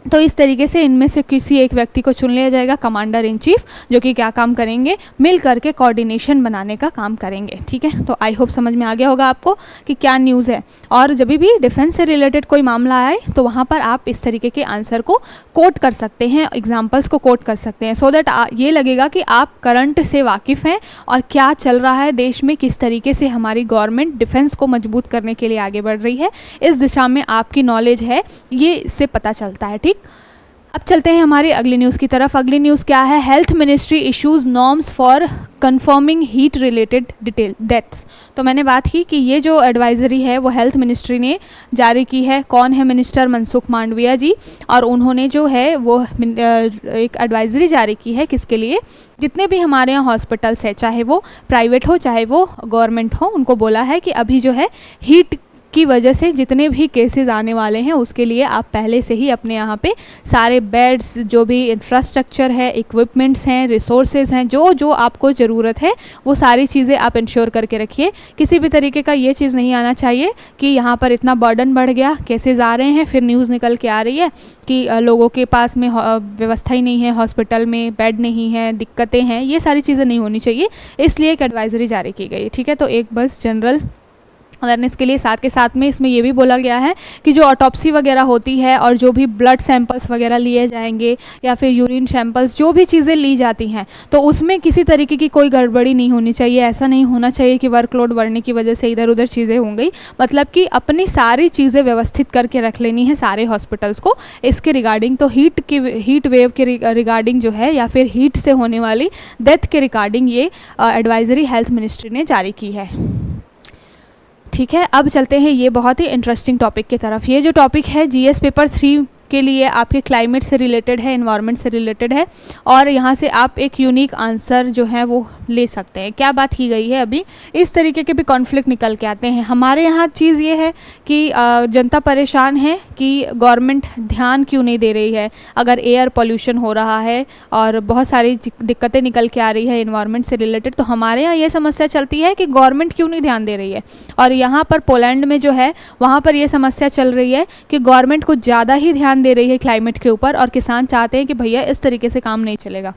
Speaker 1: तो इस तरीके से इनमें से किसी एक व्यक्ति को चुन लिया जाएगा कमांडर इन चीफ, जो कि क्या काम करेंगे, मिल करके कोऑर्डिनेशन बनाने का काम करेंगे, ठीक है। तो आई होप समझ में आ गया होगा आपको कि क्या न्यूज़ है। और जब भी डिफेंस से रिलेटेड कोई मामला आए तो वहाँ पर आप इस तरीके के आंसर को कोट कर सकते हैं, एग्जाम्पल्स को कोट कर सकते हैं, सो दैट ये लगेगा कि आप करंट से वाकिफ़ हैं और क्या चल रहा है देश में, किस तरीके से हमारी गवर्नमेंट डिफेंस को मजबूत करने के लिए आगे बढ़ रही है, इस दिशा में आपकी नॉलेज है, ये इससे पता चलता है, ठीक। अब चलते हैं हमारी अगली न्यूज़ की तरफ। अगली न्यूज़ क्या है, health ministry issues norms for confirming heat related deaths. तो मैंने बात की कि ये जो एडवाइजरी है वो हेल्थ मिनिस्ट्री ने जारी की है। कौन है मिनिस्टर, मनसुख मांडविया जी, और उन्होंने जो है वो एक एडवाइजरी जारी की है, किसके लिए, जितने भी हमारे यहाँ हॉस्पिटल्स है, चाहे वो प्राइवेट हो चाहे वो गवर्नमेंट हो, उनको बोला है कि अभी जो है हीट की वजह से जितने भी केसेस आने वाले हैं उसके लिए आप पहले से ही अपने यहाँ पे सारे बेड्स, जो भी इंफ्रास्ट्रक्चर है, इक्विपमेंट्स हैं, रिसोर्सेज हैं, जो जो आपको ज़रूरत है वो सारी चीज़ें आप इंश्योर करके रखिए। किसी भी तरीके का ये चीज़ नहीं आना चाहिए कि यहाँ पर इतना बर्डन बढ़ गया, केसेस आ रहे हैं, फिर न्यूज़ निकल के आ रही है कि लोगों के पास में व्यवस्था ही नहीं है, हॉस्पिटल में बेड नहीं है, दिक्कतें हैं। ये सारी चीज़ें नहीं होनी चाहिए, इसलिए एक एडवाइजरी जारी की गई है। ठीक है, तो एक बस जनरल अवेयरनेस के लिए साथ के साथ में इसमें ये भी बोला गया है कि जो ऑटोप्सी वगैरह होती है और जो भी ब्लड सैंपल्स वगैरह लिए जाएंगे या फिर यूरिन सैंपल्स, जो भी चीज़ें ली जाती हैं, तो उसमें किसी तरीके की कोई गड़बड़ी नहीं होनी चाहिए। ऐसा नहीं होना चाहिए कि वर्कलोड बढ़ने की वजह से इधर उधर चीज़ें हो गई। मतलब कि अपनी सारी चीज़ें व्यवस्थित करके रख लेनी है सारे हॉस्पिटल्स को इसके रिगार्डिंग। तो हीट वेव के रिगार्डिंग जो है या फिर हीट से होने वाली डेथ के रिगार्डिंग ये एडवाइजरी हेल्थ मिनिस्ट्री ने जारी की है। ठीक है, अब चलते हैं ये बहुत ही इंटरेस्टिंग टॉपिक की तरफ। ये जो टॉपिक है जीएस पेपर 3 के लिए आपके क्लाइमेट से रिलेटेड है, एनवायरनमेंट से रिलेटेड है, और यहाँ से आप एक यूनिक आंसर जो है वो ले सकते हैं। क्या बात की गई है, अभी इस तरीके के भी कॉन्फ्लिक्ट निकल के आते हैं। हमारे यहाँ चीज़ ये है कि जनता परेशान है कि गवर्नमेंट ध्यान क्यों नहीं दे रही है। अगर एयर पोल्यूशन हो रहा है और बहुत सारी दिक्कतें निकल के आ रही है एनवायरनमेंट से रिलेटेड, तो हमारे यहाँ ये समस्या चलती है कि गवर्नमेंट क्यों नहीं ध्यान दे रही है। और यहाँ पर पोलैंड में जो है वहाँ पर ये समस्या चल रही है कि गवर्नमेंट कुछ ज़्यादा ही ध्यान दे रही है क्लाइमेट के ऊपर, और किसान चाहते हैं कि भैया इस तरीके से काम नहीं चलेगा।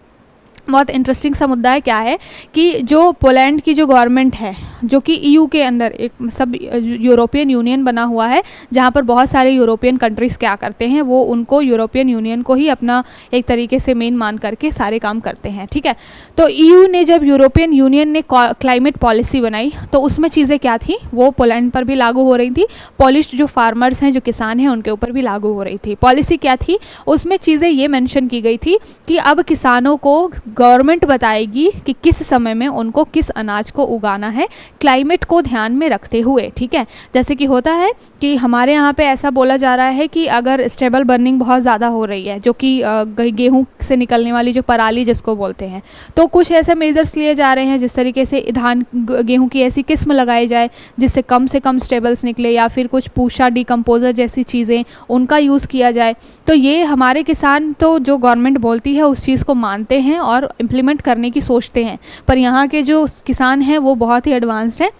Speaker 1: बहुत इंटरेस्टिंग सा मुद्दा है। क्या है कि जो पोलैंड की जो गवर्नमेंट है, जो कि ईयू के अंदर एक सब यूरोपियन यूनियन बना हुआ है, जहाँ पर बहुत सारे यूरोपियन कंट्रीज़ क्या करते हैं, वो उनको यूरोपियन यूनियन को ही अपना एक तरीके से मेन मान करके सारे काम करते हैं। ठीक है, तो ईयू ने जब यूरोपियन यूनियन ने क्लाइमेट पॉलिसी बनाई तो उसमें चीज़ें क्या थी, वो पोलैंड पर भी लागू हो रही थी, पोलिश जो फार्मर्स हैं, जो किसान हैं, उनके ऊपर भी लागू हो रही थी। पॉलिसी क्या थी, उसमें चीज़ें ये मेंशन की गई थी कि अब किसानों को गवर्नमेंट बताएगी कि किस समय में उनको किस अनाज को उगाना है, क्लाइमेट को ध्यान में रखते हुए। ठीक है, जैसे कि होता है कि हमारे यहाँ पे ऐसा बोला जा रहा है कि अगर स्टेबल बर्निंग बहुत ज़्यादा हो रही है, जो कि गेहूँ से निकलने वाली जो पराली जिसको बोलते हैं, तो कुछ ऐसे मेजर्स लिए जा रहे हैं जिस तरीके से धान गेहूँ की ऐसी किस्म लगाई जाए जिससे कम से कम स्टेबल्स निकले, या फिर कुछ पूषा डिकम्पोजर जैसी चीज़ें उनका यूज़ किया जाए। तो ये हमारे किसान तो जो गवर्नमेंट बोलती है उस चीज़ को मानते हैं और इम्प्लीमेंट करने की सोचते हैं, पर यहाँ के जो किसान हैं वो बहुत ही एडवांस्ड हैं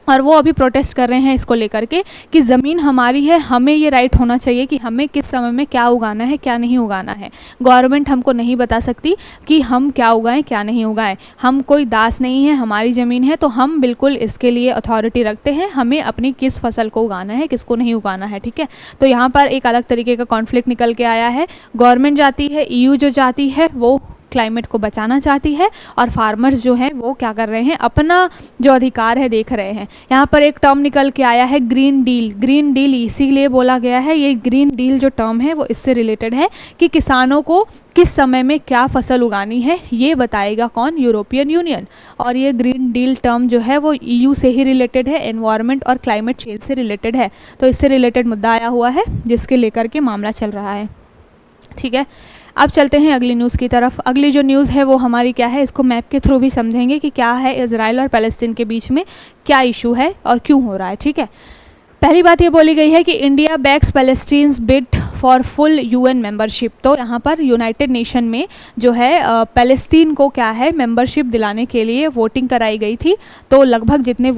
Speaker 1: और वो अभी प्रोटेस्ट कर रहे हैं इसको लेकर के कि ज़मीन हमारी है, हमें ये राइट होना चाहिए कि हमें किस समय में क्या उगाना है, क्या नहीं उगाना है। गवर्नमेंट हमको नहीं बता सकती कि हम क्या उगाएं, क्या नहीं उगाएं। हम कोई दास नहीं है, हमारी ज़मीन है, तो हम बिल्कुल इसके लिए अथॉरिटी रखते हैं, हमें अपनी किस फसल को उगाना है, किसको नहीं उगाना है। ठीक है, तो यहाँ पर एक अलग तरीके का कॉन्फ्लिक्ट निकल के आया है। गवर्नमेंट जाती है, ईयू जो जाती है वो क्लाइमेट को बचाना चाहती है, और फार्मर्स जो हैं वो क्या कर रहे हैं, अपना जो अधिकार है देख रहे हैं। यहाँ पर एक टर्म निकल के आया है ग्रीन डील। ग्रीन डील इसीलिए बोला गया है, ये ग्रीन डील जो टर्म है वो इससे रिलेटेड है कि किसानों को किस समय में क्या फसल उगानी है ये बताएगा कौन, यूरोपियन यूनियन। और ये ग्रीन डील टर्म जो है वो ईयू से ही रिलेटेड है, एनवायरनमेंट और क्लाइमेट चेंज से रिलेटेड है। तो इससे रिलेटेड मुद्दा आया हुआ है जिसके लेकर के मामला चल रहा है। ठीक है, अब चलते हैं अगली न्यूज़ की तरफ। अगली जो न्यूज़ है वो हमारी क्या है, इसको मैप के थ्रू भी समझेंगे कि क्या है इजराइल और पैलेस्टीन के बीच में क्या इशू है और क्यों हो रहा है। ठीक है, पहली बात ये बोली गई है कि India backs Palestine's bid for full UN membership. तो यहाँ पर यूनाइटेड नेशन में जो है पैलेस्तीन को क्या है मेंबरशिप दिलाने के लिए वोटिंग कराई गई थी। तो लगभग जितने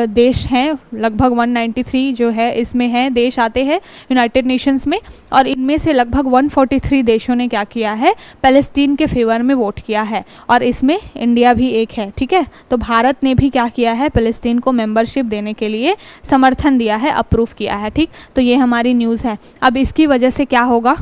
Speaker 1: देश हैं, लगभग 193 जो है इसमें हैं देश आते हैं यूनाइटेड नेशंस में, और इनमें से लगभग 143 देशों ने क्या किया है, पैलेस्तीन के फेवर में वोट किया है, और इसमें इंडिया भी एक है। ठीक है, तो भारत ने भी क्या किया है, पैलेस्तीन को मेंबरशिप देने के लिए समर्थन दिया है, अप्रूव किया है। ठीक, तो ये हमारी न्यूज़ है। अब इसकी वजह से क्या होगा,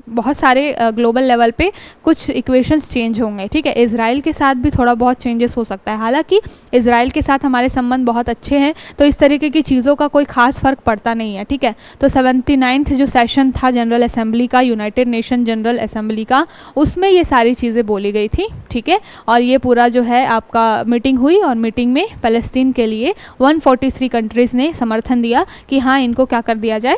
Speaker 1: बहुत सारे ग्लोबल लेवल पे कुछ इक्वेशंस चेंज होंगे। ठीक है, इजराइल के साथ भी थोड़ा बहुत चेंजेस हो सकता है। हालांकि इजराइल के साथ हमारे संबंध बहुत अच्छे हैं, तो इस तरीके की चीज़ों का कोई खास फ़र्क पड़ता नहीं है। ठीक है, तो 79th जो सेशन था जनरल असेंबली का, यूनाइटेड नेशन जनरल असेंबली का, उसमें ये सारी चीज़ें बोली गई थी। ठीक है, और ये पूरा जो है आपका मीटिंग हुई, और मीटिंग में पैलेस्तीन के लिए 143 कंट्रीज़ ने समर्थन दिया कि हाँ इनको क्या कर दिया जाए,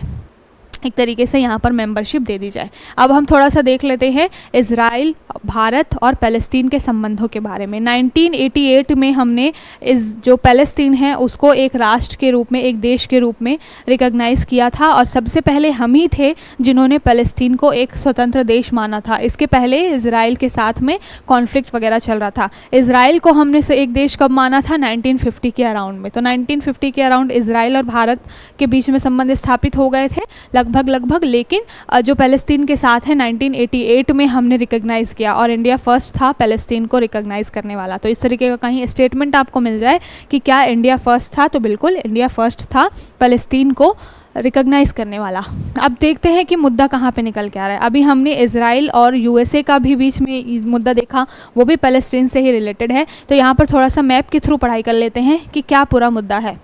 Speaker 1: एक तरीके से यहाँ पर मेंबरशिप दे दी जाए। अब हम थोड़ा सा देख लेते हैं इज़राइल, भारत और फ़लस्तीन के संबंधों के बारे में। 1988 में हमने इस जो फ़लस्तीन है उसको एक राष्ट्र के रूप में, एक देश के रूप में रिकॉग्नाइज़ किया था और सबसे पहले हम ही थे जिन्होंने फ़लस्तीन को एक स्वतंत्र देश माना था। इसके पहले इज़राइल के साथ में कॉन्फ्लिक्ट वगैरह चल रहा था। इज़राइल को हमने से एक देश कब माना था? 1950 के अराउंड में। तो 1950 के अराउंड इज़राइल और भारत के बीच में संबंध स्थापित हो गए थे लगभग, लेकिन जो फ़लस्तीन के साथ है 1988 में हमने रिकॉग्नाइज़ किया और इंडिया फर्स्ट था फ़लस्तीन को रिकॉग्नाइज़ करने वाला। तो इस तरीके का कहीं स्टेटमेंट आपको मिल जाए कि क्या इंडिया फर्स्ट था, तो बिल्कुल इंडिया फर्स्ट था फ़लस्तीन को रिकॉग्नाइज़ करने वाला। अब देखते हैं कि मुद्दा कहाँ पे निकल के आ रहा है। अभी हमने इज़राइल और यूएसए का भी बीच में मुद्दा देखा, वो भी फ़लस्तीन से ही रिलेटेड है। तो यहाँ पर थोड़ा सा मैप के थ्रू पढ़ाई कर लेते हैं कि क्या पूरा मुद्दा है।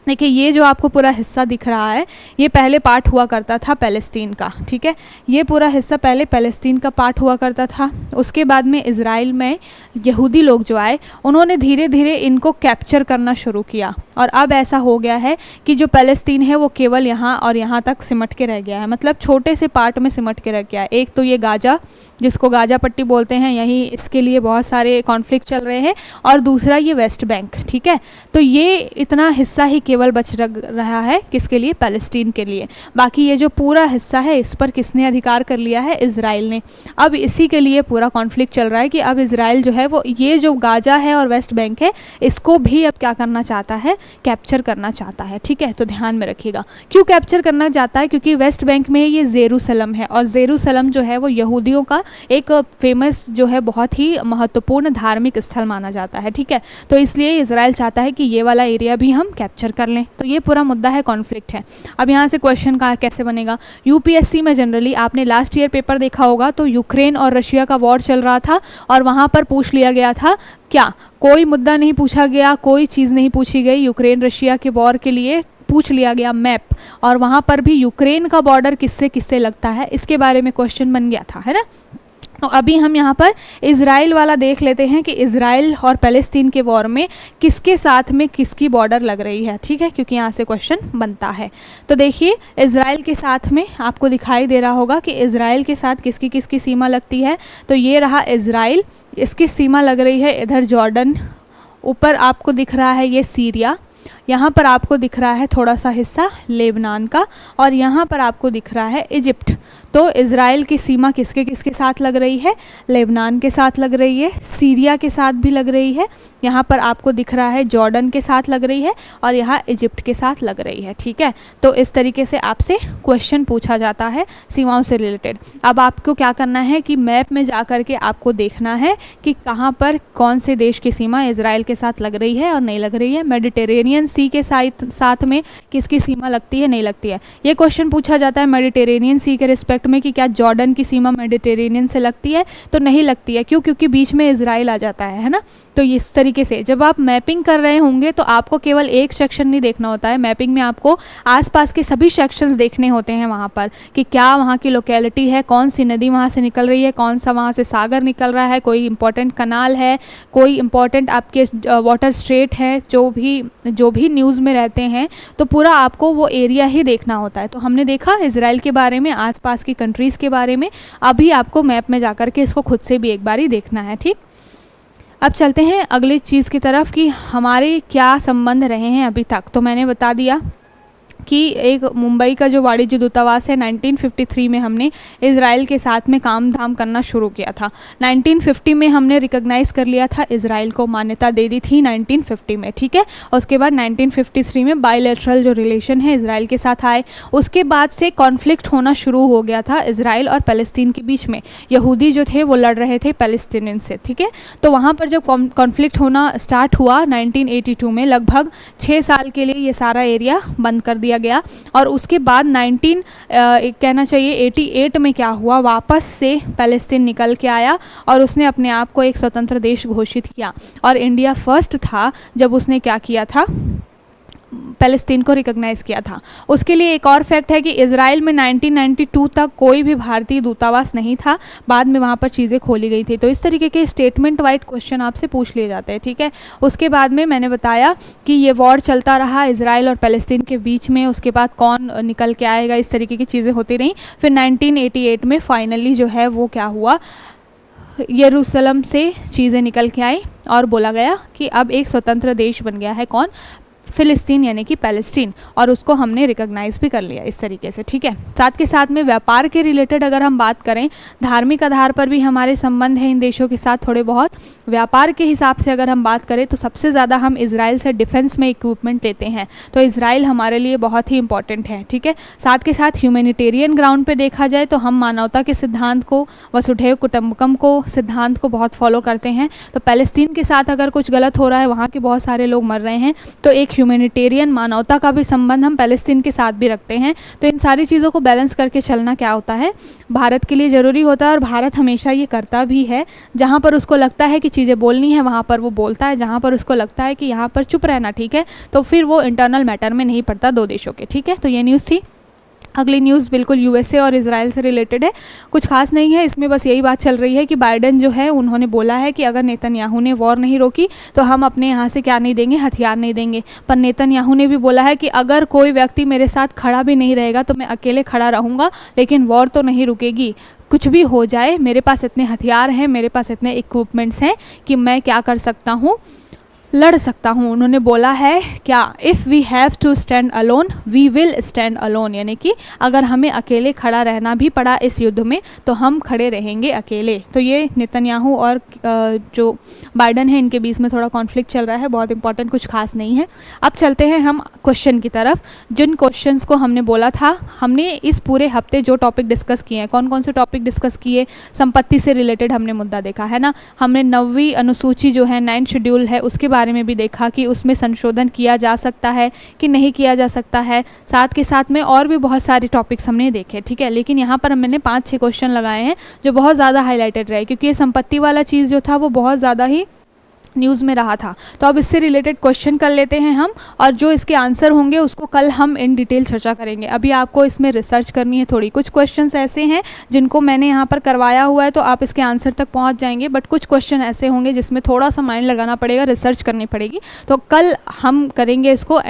Speaker 1: देखिए, ये जो आपको पूरा हिस्सा दिख रहा है, ये पहले पार्ट हुआ करता था फ़लस्तीन का, ठीक है। ये पूरा हिस्सा पहले फ़लस्तीन का पार्ट हुआ करता था। उसके बाद में इज़राइल में यहूदी लोग जो आए, उन्होंने धीरे धीरे इनको कैप्चर करना शुरू किया और अब ऐसा हो गया है कि जो फ़लस्तीन है वो केवल यहाँ और यहाँ तक सिमट के रह गया है, मतलब छोटे से पार्ट में सिमट के रह गया है। एक तो ये गाजा, जिसको गाजा पट्टी बोलते हैं, यहीं इसके लिए बहुत सारे कॉन्फ्लिक्ट चल रहे हैं, और दूसरा ये वेस्ट बैंक, ठीक है। तो ये इतना हिस्सा ही केवल बच रहा है किसके लिए? फ़लस्तीन के लिए। बाकी ये जो पूरा हिस्सा है इस पर किसने अधिकार कर लिया है? इज़राइल ने। अब इसी के लिए पूरा कॉन्फ्लिक्ट चल रहा है कि अब इज़राइल जो है वो ये जो गाजा है और वेस्ट बैंक है, इसको भी अब क्या करना चाहता है? कैप्चर करना चाहता है, ठीक है। तो ध्यान में रखिएगा क्यों कैप्चर करना चाहता है, क्योंकि वेस्ट बैंक में ये जेरूसलम है और जेरूसलम जो है वो यहूदियों का एक फेमस जो है बहुत ही महत्वपूर्ण धार्मिक स्थल माना जाता है, ठीक है। तो इसलिए इज़राइल चाहता है कि ये वाला एरिया भी हम कैप्चर कर लें। तो ये पूरा मुद्दा है, कॉन्फ्लिक्ट है। अब यहाँ से क्वेश्चन का कैसे बनेगा? यूपीएससी में जनरली आपने लास्ट ईयर पेपर देखा होगा, तो यूक्रेन और रशिया का वॉर चल रहा था और वहाँ पर पूछ लिया गया था क्या? कोई मुद्दा नहीं पूछा गया, कोई चीज़ नहीं पूछी गई। यूक्रेन रशिया के वॉर के लिए पूछ लिया गया मैप, और वहाँ पर भी यूक्रेन का बॉर्डर किससे किससे लगता है, इसके बारे में क्वेश्चन बन गया था, है ना। तो अभी हम यहाँ पर इज़राइल वाला देख लेते हैं कि इज़राइल और फ़लस्तीन के वॉर में किसके साथ में किसकी बॉर्डर लग रही है, ठीक है, क्योंकि यहाँ से क्वेश्चन बनता है। तो देखिए, इज़राइल के साथ में आपको दिखाई दे रहा होगा कि इज़राइल के साथ किसकी किसकी सीमा लगती है। तो ये रहा इज़राइल, इसकी सीमा लग रही है इधर जॉर्डन, ऊपर आपको दिख रहा है ये सीरिया, यहाँ पर आपको दिख रहा है थोड़ा सा हिस्सा लेबनान का, और यहाँ पर आपको दिख रहा है इजिप्ट। तो इज़राइल की सीमा किसके किसके साथ लग रही है? लेबनान के साथ लग रही है, सीरिया के साथ भी लग रही है, यहाँ पर आपको दिख रहा है जॉर्डन के साथ लग रही है, और यहाँ इजिप्ट के साथ लग रही है, ठीक है। तो इस तरीके से आपसे क्वेश्चन पूछा जाता है सीमाओं से रिलेटेड। अब आपको क्या करना है कि मैप में जा कर के आपको देखना है कि कहाँ पर कौन से देश की सीमा इज़राइल के साथ लग रही है और नहीं लग रही है। मेडिटेरेनियन सी के साथ में किसकी सीमा लगती है, नहीं लगती है। ये क्वेश्चन पूछा जाता है मेडिटेरेनियन सी के रिस्पेक्ट में कि क्या जॉर्डन की सीमा मेडिटेरेनियन से लगती है, तो नहीं लगती है। क्यों? क्योंकि बीच में इज़राइल आ जाता है ना। तो इस तरीके से जब आप मैपिंग कर रहे होंगे तो आपको केवल एक सेक्शन नहीं देखना होता है, मैपिंग में आपको आसपास के सभी सेक्शंस देखने होते हैं वहाँ पर कि क्या वहाँ की लोकेलिटी है, कौन सी नदी वहाँ से निकल रही है, कौन सा वहाँ से सागर निकल रहा है, कोई इंपॉर्टेंट कनाल है, कोई इंपॉर्टेंट आपके वाटर स्ट्रेट है, जो भी न्यूज़ में रहते हैं, तो पूरा आपको वो एरिया ही देखना होता है। तो हमने देखा इज़राइल के बारे में, आसपास की कंट्रीज़ के बारे में। अभी आपको मैप में जाकर के इसको खुद से भी एक बार ही देखना है, ठीक। अब चलते हैं अगली चीज़ की तरफ कि हमारे क्या संबंध रहे हैं अभी तक। तो मैंने बता दिया कि एक मुंबई का जो वाणिज्य दूतावास है 1953 में हमने इज़राइल के साथ में काम धाम करना शुरू किया था। 1950 में हमने रिकॉग्नाइज़ कर लिया था, इज़राइल को मान्यता दे दी थी 1950 में, ठीक है। उसके बाद 1953 में बायलैटरल जो रिलेशन है इज़राइल के साथ आए। उसके बाद से कॉन्फ्लिक्ट होना शुरू हो गया था इज़राइल और फ़लस्तीन के बीच में। यहूदी जो थे वो लड़ रहे थे फ़लस्तीनियन से, ठीक है। तो वहाँ पर जब कॉन्फ्लिक्ट होना स्टार्ट हुआ 1982 में, लगभग 6 साल के लिए ये सारा एरिया बंद कर दिया गया। और उसके बाद 88 में क्या हुआ, वापस से फ़लस्तीन निकल के आया और उसने अपने आप को एक स्वतंत्र देश घोषित किया। और इंडिया फर्स्ट था जब उसने क्या किया था, पैलेस्तीन को रिकॉग्नाइज़ किया था। उसके लिए एक और फैक्ट है कि इजराइल में 1992 तक कोई भी भारतीय दूतावास नहीं था, बाद में वहाँ पर चीज़ें खोली गई थी। तो इस तरीके के स्टेटमेंट वाइज क्वेश्चन आपसे पूछ लिए जाते हैं, ठीक है। उसके बाद में मैंने बताया कि ये वॉर चलता रहा इजराइल और पैलेस्तीन के बीच में, उसके बाद कौन निकल के आएगा, इस तरीके की चीज़ें होती रहीं। फिर 1988 में फाइनली जो है वो क्या हुआ, यरूशलेम से चीज़ें निकल के आई और बोला गया कि अब एक स्वतंत्र देश बन गया है, कौन, फ़िलिस्तीन यानी कि पैलेस्टीन, और उसको हमने रिकॉग्नाइज़ भी कर लिया इस तरीके से, ठीक है। साथ के साथ में व्यापार के रिलेटेड अगर हम बात करें, धार्मिक आधार पर भी हमारे संबंध हैं इन देशों के साथ थोड़े बहुत। व्यापार के हिसाब से अगर हम बात करें तो सबसे ज़्यादा हम इजराइल से डिफेंस में इक्विपमेंट लेते हैं, तो इजराइल हमारे लिए बहुत ही इंपॉर्टेंट है, ठीक है। साथ के साथ ह्यूमैनिटेरियन ग्राउंड पे देखा जाए तो हम मानवता के सिद्धांत को, वसुधैव कुटुंबकम को सिद्धांत को बहुत फॉलो करते हैं। तो पैलेस्तीन के साथ अगर कुछ गलत हो रहा है, वहाँ के बहुत सारे लोग मर रहे हैं, तो एक ह्यूमैनिटेरियन मानवता का भी संबंध हम पैलेस्तीन के साथ भी रखते हैं। तो इन सारी चीज़ों को बैलेंस करके चलना क्या होता है, भारत के लिए ज़रूरी होता है, और भारत हमेशा ये करता भी है। जहाँ पर उसको लगता है कि चीज़ें बोलनी है वहाँ पर वो बोलता है, जहाँ पर उसको लगता है कि यहाँ पर चुप रहना ठीक है, तो फिर वो इंटरनल मैटर में नहीं पड़ता दो देशों के, ठीक है। तो ये न्यूज़ थी। अगली न्यूज़ बिल्कुल यूएसए और इजराइल से रिलेटेड है, कुछ खास नहीं है इसमें, बस यही बात चल रही है कि बाइडेन जो है उन्होंने बोला है कि अगर नेतन्याहू ने वॉर नहीं रोकी तो हम अपने यहाँ से क्या नहीं देंगे, हथियार नहीं देंगे। पर नेतन्याहू ने भी बोला है कि अगर कोई व्यक्ति मेरे साथ खड़ा भी नहीं रहेगा तो मैं अकेले खड़ा रहूँगा, लेकिन वॉर तो नहीं रुकेगी। कुछ भी हो जाए, मेरे पास इतने हथियार हैं, मेरे पास इतने इक्विपमेंट्स हैं कि मैं क्या कर सकता हूँ, लड़ सकता हूँ। उन्होंने बोला है क्या, if we have to stand alone we will stand alone, यानी कि अगर हमें अकेले खड़ा रहना भी पड़ा इस युद्ध में तो हम खड़े रहेंगे अकेले। तो ये नेतन्याहू और जो बाइडेन है इनके बीच में थोड़ा कॉन्फ्लिक्ट चल रहा है, बहुत इंपॉर्टेंट, कुछ खास नहीं है। अब चलते हैं हम क्वेश्चन की तरफ। जिन क्वेश्चंस को हमने बोला था, हमने इस पूरे हफ्ते जो टॉपिक डिस्कस किए हैं, कौन कौन से टॉपिक डिस्कस किए, संपत्ति से रिलेटेड हमने मुद्दा देखा है ना, हमने 9वीं अनुसूची जो है 9th शेड्यूल है उसके बारे में भी देखा कि उसमें संशोधन किया जा सकता है कि नहीं किया जा सकता है। साथ के साथ में और भी बहुत सारे टॉपिक्स हमने देखे, ठीक है। लेकिन यहाँ पर मैंने 5-6 क्वेश्चन लगाए हैं जो बहुत ज़्यादा हाईलाइटेड रहे, क्योंकि ये संपत्ति वाला चीज़ जो था वो बहुत ज़्यादा ही न्यूज़ में रहा था। तो अब इससे रिलेटेड क्वेश्चन कर लेते हैं हम, और जो इसके आंसर होंगे उसको कल हम इन डिटेल चर्चा करेंगे। अभी आपको इसमें रिसर्च करनी है थोड़ी। कुछ क्वेश्चंस ऐसे हैं जिनको मैंने यहाँ पर करवाया हुआ है तो आप इसके आंसर तक पहुँच जाएंगे, बट कुछ क्वेश्चन ऐसे होंगे जिसमें थोड़ा सा माइंड लगाना पड़ेगा, रिसर्च करनी पड़ेगी। तो कल हम करेंगे इसको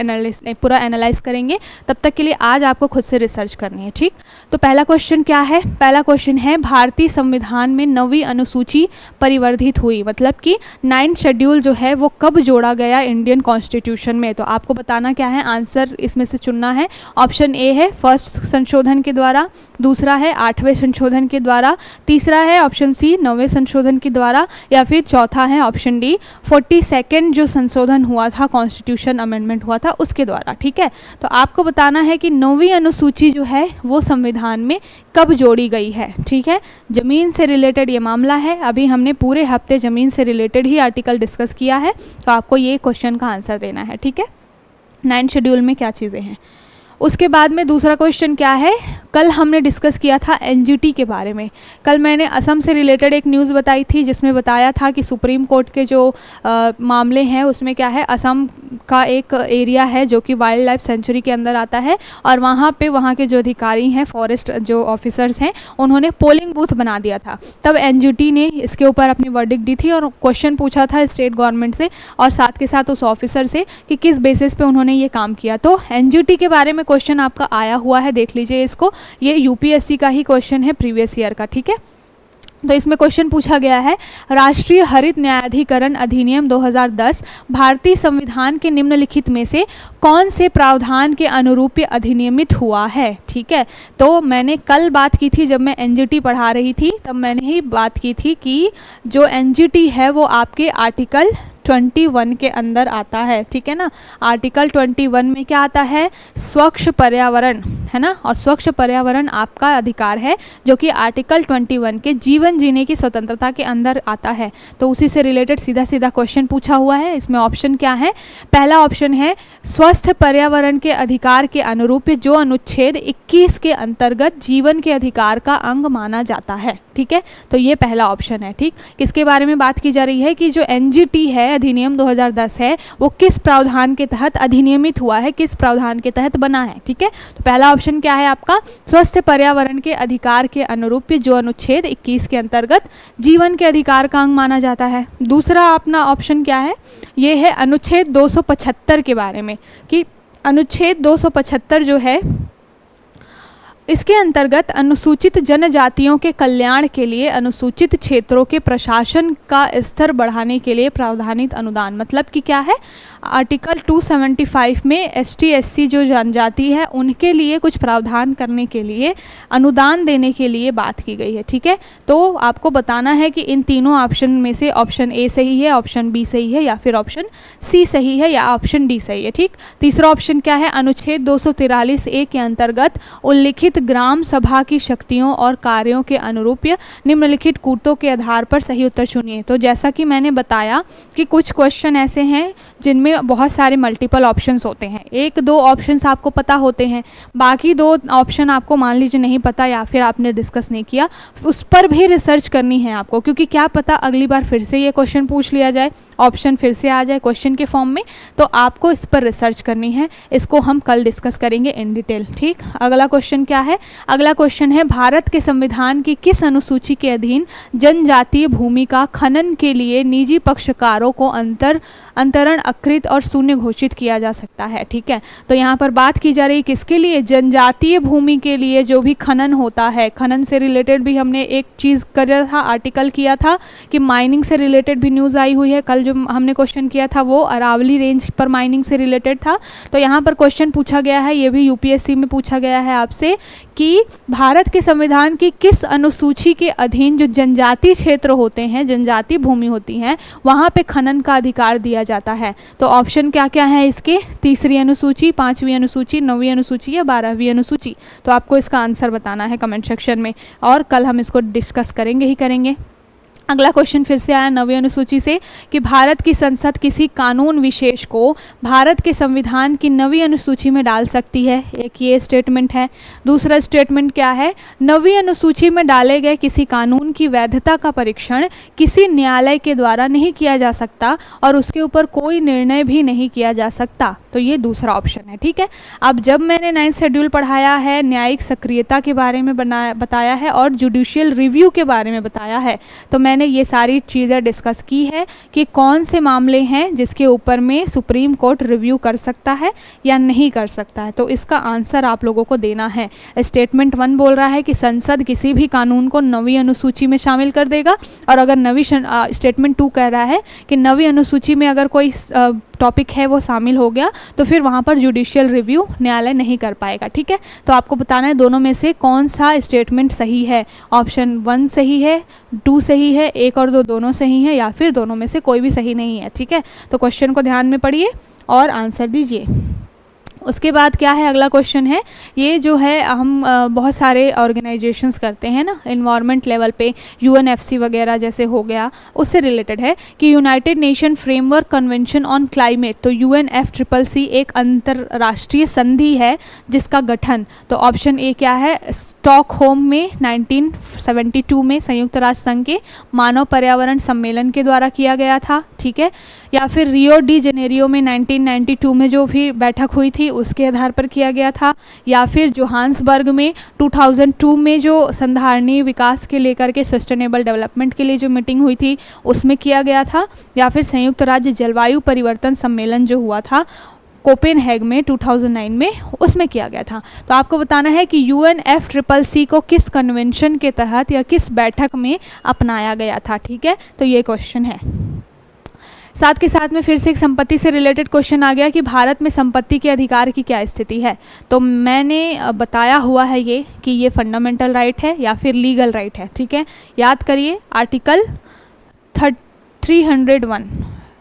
Speaker 1: पूरा एनालाइज करेंगे, तब तक के लिए आज आपको खुद से रिसर्च करनी है, ठीक। तो पहला क्वेश्चन क्या है, पहला क्वेश्चन है भारतीय संविधान में 9वीं अनुसूची परिवर्धित हुई, मतलब कि 9th शेड्यूल जो है वो कब जोड़ा गया इंडियन कॉन्स्टिट्यूशन में। तो आपको बताना क्या है, आंसर इसमें से चुनना है। ऑप्शन ए है फर्स्ट संशोधन के द्वारा, दूसरा है 8वें संशोधन के द्वारा, तीसरा है ऑप्शन सी 9वें संशोधन के द्वारा, या फिर चौथा है ऑप्शन डी 42nd जो संशोधन हुआ था, कॉन्स्टिट्यूशन अमेंडमेंट हुआ था उसके द्वारा, ठीक है। तो आपको बताना है कि 9वीं अनुसूची जो है वो संविधान में कब जोड़ी गई है, ठीक है। ज़मीन से रिलेटेड ये मामला है, अभी हमने पूरे हफ्ते ज़मीन से रिलेटेड ही आर्टिकल डिस्कस किया है, तो आपको ये क्वेश्चन का आंसर देना है, ठीक है। 9th शेड्यूल में क्या चीज़ें हैं। उसके बाद में दूसरा क्वेश्चन क्या है, कल हमने डिस्कस किया था एनजीटी के बारे में। कल मैंने असम से रिलेटेड एक न्यूज़ बताई थी जिसमें बताया था कि सुप्रीम कोर्ट के जो मामले हैं उसमें क्या है, असम का एक एरिया है जो कि वाइल्ड लाइफ सेंचुरी के अंदर आता है, और वहाँ पे वहाँ के जो अधिकारी हैं, फॉरेस्ट जो ऑफिसर्स हैं, उन्होंने पोलिंग बूथ बना दिया था। तब एनजीटी ने इसके ऊपर अपनी वर्डिक्ट दी थी और क्वेश्चन पूछा था स्टेट गवर्नमेंट से और साथ के साथ उस ऑफिसर से कि किस बेसिस पे उन्होंने ये काम किया। तो एनजीटी के बारे में क्वेश्चन आपका आया हुआ है, देख लीजिए इसको, ये यूपीएससी का ही क्वेश्चन है प्रीवियस ईयर का, ठीक है। तो इसमें क्वेश्चन पूछा गया है, राष्ट्रीय हरित न्यायाधिकरण अधिनियम 2010 भारतीय संविधान के निम्नलिखित में से कौन से प्रावधान के अनुरूप अधिनियमित हुआ है, ठीक है। तो मैंने कल बात की थी जब मैं एनजीटी पढ़ा रही थी, तब मैंने ही बात की थी कि जो एनजीटी है वो आपके आर्टिकल 21 के अंदर आता है, ठीक है ना। आर्टिकल 21 में क्या आता है, स्वच्छ पर्यावरण, है ना, और स्वच्छ पर्यावरण आपका अधिकार है जो कि आर्टिकल 21 के जीवन जीने की स्वतंत्रता के अंदर आता है। तो उसी से रिलेटेड सीधा सीधा क्वेश्चन पूछा हुआ है। इसमें ऑप्शन क्या है, पहला ऑप्शन है स्वस्थ पर्यावरण के अधिकार के अनुरूप जो अनुच्छेद 21 के अंतर्गत जीवन के अधिकार का अंग माना जाता है, ठीक ठीक है, तो ये पहला ऑप्शन है। ठीक, किसके बारे में बात की जा रही है कि जो एनजीटी है, अधिनियम 2010 है, वो किस प्रावधान के तहत अधिनियमित हुआ है, किस प्रावधान के तहत बना है। ठीक है, तो पहला ऑप्शन क्या है आपका, स्वस्थ पर्यावरण के अधिकार के अनुरूप जो अनुच्छेद 21 के अंतर्गत जीवन के अधिकार का अंग माना जाता है। दूसरा अपना ऑप्शन क्या है, ये है अनुच्छेद 275 के बारे में, कि अनुच्छेद 275 जो है इसके अंतर्गत अनुसूचित जनजातियों के कल्याण के लिए अनुसूचित क्षेत्रों के प्रशासन का स्तर बढ़ाने के लिए प्रावधानित अनुदान, मतलब कि क्या है, आर्टिकल 275 में ST/SC जो जनजाति है उनके लिए कुछ प्रावधान करने के लिए अनुदान देने के लिए बात की गई है। ठीक है, तो आपको बताना है कि इन तीनों ऑप्शन में से ऑप्शन ए सही है, ऑप्शन बी सही है, या फिर ऑप्शन सी सही है, या ऑप्शन डी सही है। ठीक, तीसरा ऑप्शन क्या है, अनुच्छेद 243A के अंतर्गत उल्लिखित ग्राम सभा की शक्तियों और कार्यों के अनुरूप निम्नलिखित कूटों के आधार पर सही उत्तर चुनिए। तो जैसा कि मैंने बताया कि कुछ क्वेश्चन ऐसे हैं जिनमें बहुत सारे मल्टीपल ऑप्शंस होते हैं, एक दो ऑप्शंस आपको पता होते हैं, बाकी दो ऑप्शन आपको मान लीजिए नहीं पता या फिर आपने डिस्कस नहीं किया, उस पर भी रिसर्च करनी है आपको, क्योंकि क्या पता अगली बार फिर से ये क्वेश्चन पूछ लिया जाए, ऑप्शन फिर से आ जाए क्वेश्चन के फॉर्म में, तो आपको इस पर रिसर्च करनी है। इसको हम कल डिस्कस करेंगे इन डिटेल। ठीक, अगला क्वेश्चन क्या है, अगला क्वेश्चन है, भारत के संविधान की किस अनुसूची के अधीन जनजातीय भूमि का खनन के लिए निजी पक्षकारों को अंतरण अकृत और शून्य घोषित किया जा सकता है। ठीक है, तो यहाँ पर बात की जा रही है किसके लिए, जनजातीय भूमि के लिए जो भी खनन होता है। खनन से रिलेटेड भी हमने एक चीज़ कर था, आर्टिकल किया था कि माइनिंग से रिलेटेड भी न्यूज़ आई हुई है। कल जो हमने क्वेश्चन किया था वो अरावली रेंज पर माइनिंग से रिलेटेड था। तो यहाँ पर क्वेश्चन पूछा गया है, ये भी यूपीएससी में पूछा गया है आपसे, कि भारत के संविधान की किस अनुसूची के अधीन जो जनजातीय क्षेत्र होते हैं, जनजातीय भूमि होती हैं, वहाँ पे खनन का अधिकार दिया जाता है। तो ऑप्शन क्या क्या है इसके, तीसरी अनुसूची, 5वीं अनुसूची, 9वीं अनुसूची या 12वीं अनुसूची। तो आपको इसका आंसर बताना है कमेंट सेक्शन में, और कल हम इसको डिस्कस करेंगे ही करेंगे। अगला क्वेश्चन फिर से आया 9वीं अनुसूची से, कि भारत की संसद किसी कानून विशेष को भारत के संविधान की 9वीं अनुसूची में डाल सकती है। एक ये स्टेटमेंट है। दूसरा स्टेटमेंट क्या है, 9वीं अनुसूची में डाले गए किसी कानून की वैधता का परीक्षण किसी न्यायालय के द्वारा नहीं किया जा सकता और उसके ऊपर कोई निर्णय भी नहीं किया जा सकता। तो ये दूसरा ऑप्शन है। ठीक है, अब जब मैंने 9th शेड्यूल पढ़ाया है, न्यायिक सक्रियता के बारे में बताया है और जुडिशियल रिव्यू के बारे में बताया है, तो मैंने ये सारी चीज़ें डिस्कस की है कि कौन से मामले हैं जिसके ऊपर में सुप्रीम कोर्ट रिव्यू कर सकता है या नहीं कर सकता है। तो इसका आंसर आप लोगों को देना है। स्टेटमेंट 1 बोल रहा है कि संसद किसी भी कानून को 9वीं अनुसूची में शामिल कर देगा, और अगर स्टेटमेंट 2 कह रहा है कि 9वीं अनुसूची में अगर कोई टॉपिक है वो शामिल हो गया तो फिर वहाँ पर जुडिशियल रिव्यू न्यायालय नहीं कर पाएगा। ठीक है, तो आपको बताना है दोनों में से कौन सा स्टेटमेंट सही है। ऑप्शन 1 सही है, 2 सही है, 1 और 2 दोनों सही है, या फिर दोनों में से कोई भी सही नहीं है। ठीक है, तो क्वेश्चन को ध्यान में पढ़िए और आंसर दीजिए। उसके बाद क्या है, अगला क्वेश्चन है, ये जो है हम बहुत सारे ऑर्गेनाइजेशंस करते हैं ना इन्वायरमेंट लेवल पे, UNFC वगैरह जैसे हो गया, उससे रिलेटेड है कि United nation framework convention on climate, तो UNFCCC एक अंतर्राष्ट्रीय संधि है जिसका गठन, तो ऑप्शन ए क्या है, स्टॉकहोम में 1972 में संयुक्त राष्ट्र संघ के मानव पर्यावरण सम्मेलन के द्वारा किया गया था। ठीक है, या फिर रियो डी जेनेरियो में 1992 में जो भी बैठक हुई थी उसके आधार पर किया गया था, या फिर जोहान्सबर्ग में 2002 में जो संधारणीय विकास के लेकर के सस्टेनेबल डेवलपमेंट के लिए जो मीटिंग हुई थी उसमें किया गया था, या फिर संयुक्त राज्य जलवायु परिवर्तन सम्मेलन जो हुआ था कोपेनहेग में 2009 में, उसमें किया गया था। तो आपको बताना है कि UNFCCC को किस कन्वेंशन के तहत या किस बैठक में अपनाया गया था। ठीक है, तो ये क्वेश्चन है। साथ के साथ में फिर से एक संपत्ति से रिलेटेड क्वेश्चन आ गया कि भारत में संपत्ति के अधिकार की क्या स्थिति है। तो मैंने बताया हुआ है ये कि ये फंडामेंटल राइट है या फिर लीगल राइट है। ठीक है, याद करिए आर्टिकल 301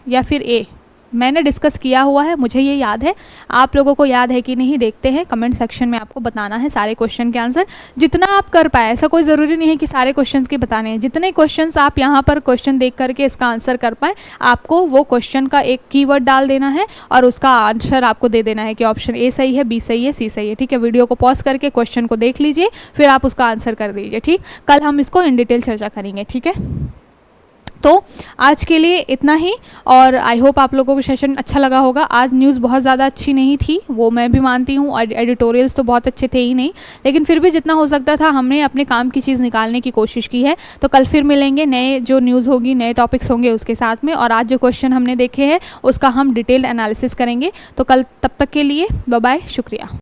Speaker 1: या फिर ए मैंने डिस्कस किया हुआ है, मुझे ये याद है, आप लोगों को याद है कि नहीं देखते हैं, कमेंट सेक्शन में आपको बताना है सारे क्वेश्चन के आंसर जितना आप कर पाए। ऐसा कोई ज़रूरी नहीं है कि सारे क्वेश्चंस के बताने हैं, जितने क्वेश्चंस आप यहाँ पर क्वेश्चन देख करके इसका आंसर कर पाए, आपको वो क्वेश्चन का एक कीवर्ड डाल देना है और उसका आंसर आपको दे देना है कि ऑप्शन ए सही है, बी सही है, सी सही है। ठीक है, वीडियो को पॉज करके क्वेश्चन को देख लीजिए, फिर आप उसका आंसर कर दीजिए। ठीक, कल हम इसको इन डिटेल चर्चा करेंगे। ठीक है, तो आज के लिए इतना ही, और आई होप आप लोगों को सेशन अच्छा लगा होगा। आज न्यूज़ बहुत ज़्यादा अच्छी नहीं थी, वो मैं भी मानती हूँ, और एडिटोरियल्स तो बहुत अच्छे थे ही नहीं, लेकिन फिर भी जितना हो सकता था हमने अपने काम की चीज़ निकालने की कोशिश की है। तो कल फिर मिलेंगे, नए जो न्यूज़ होगी, नए टॉपिक्स होंगे उसके साथ में, और आज जो क्वेश्चन हमने देखे हैं उसका हम डिटेल्ड एनालिसिस करेंगे। तो कल, तब तक के लिए बाय बाय, शुक्रिया।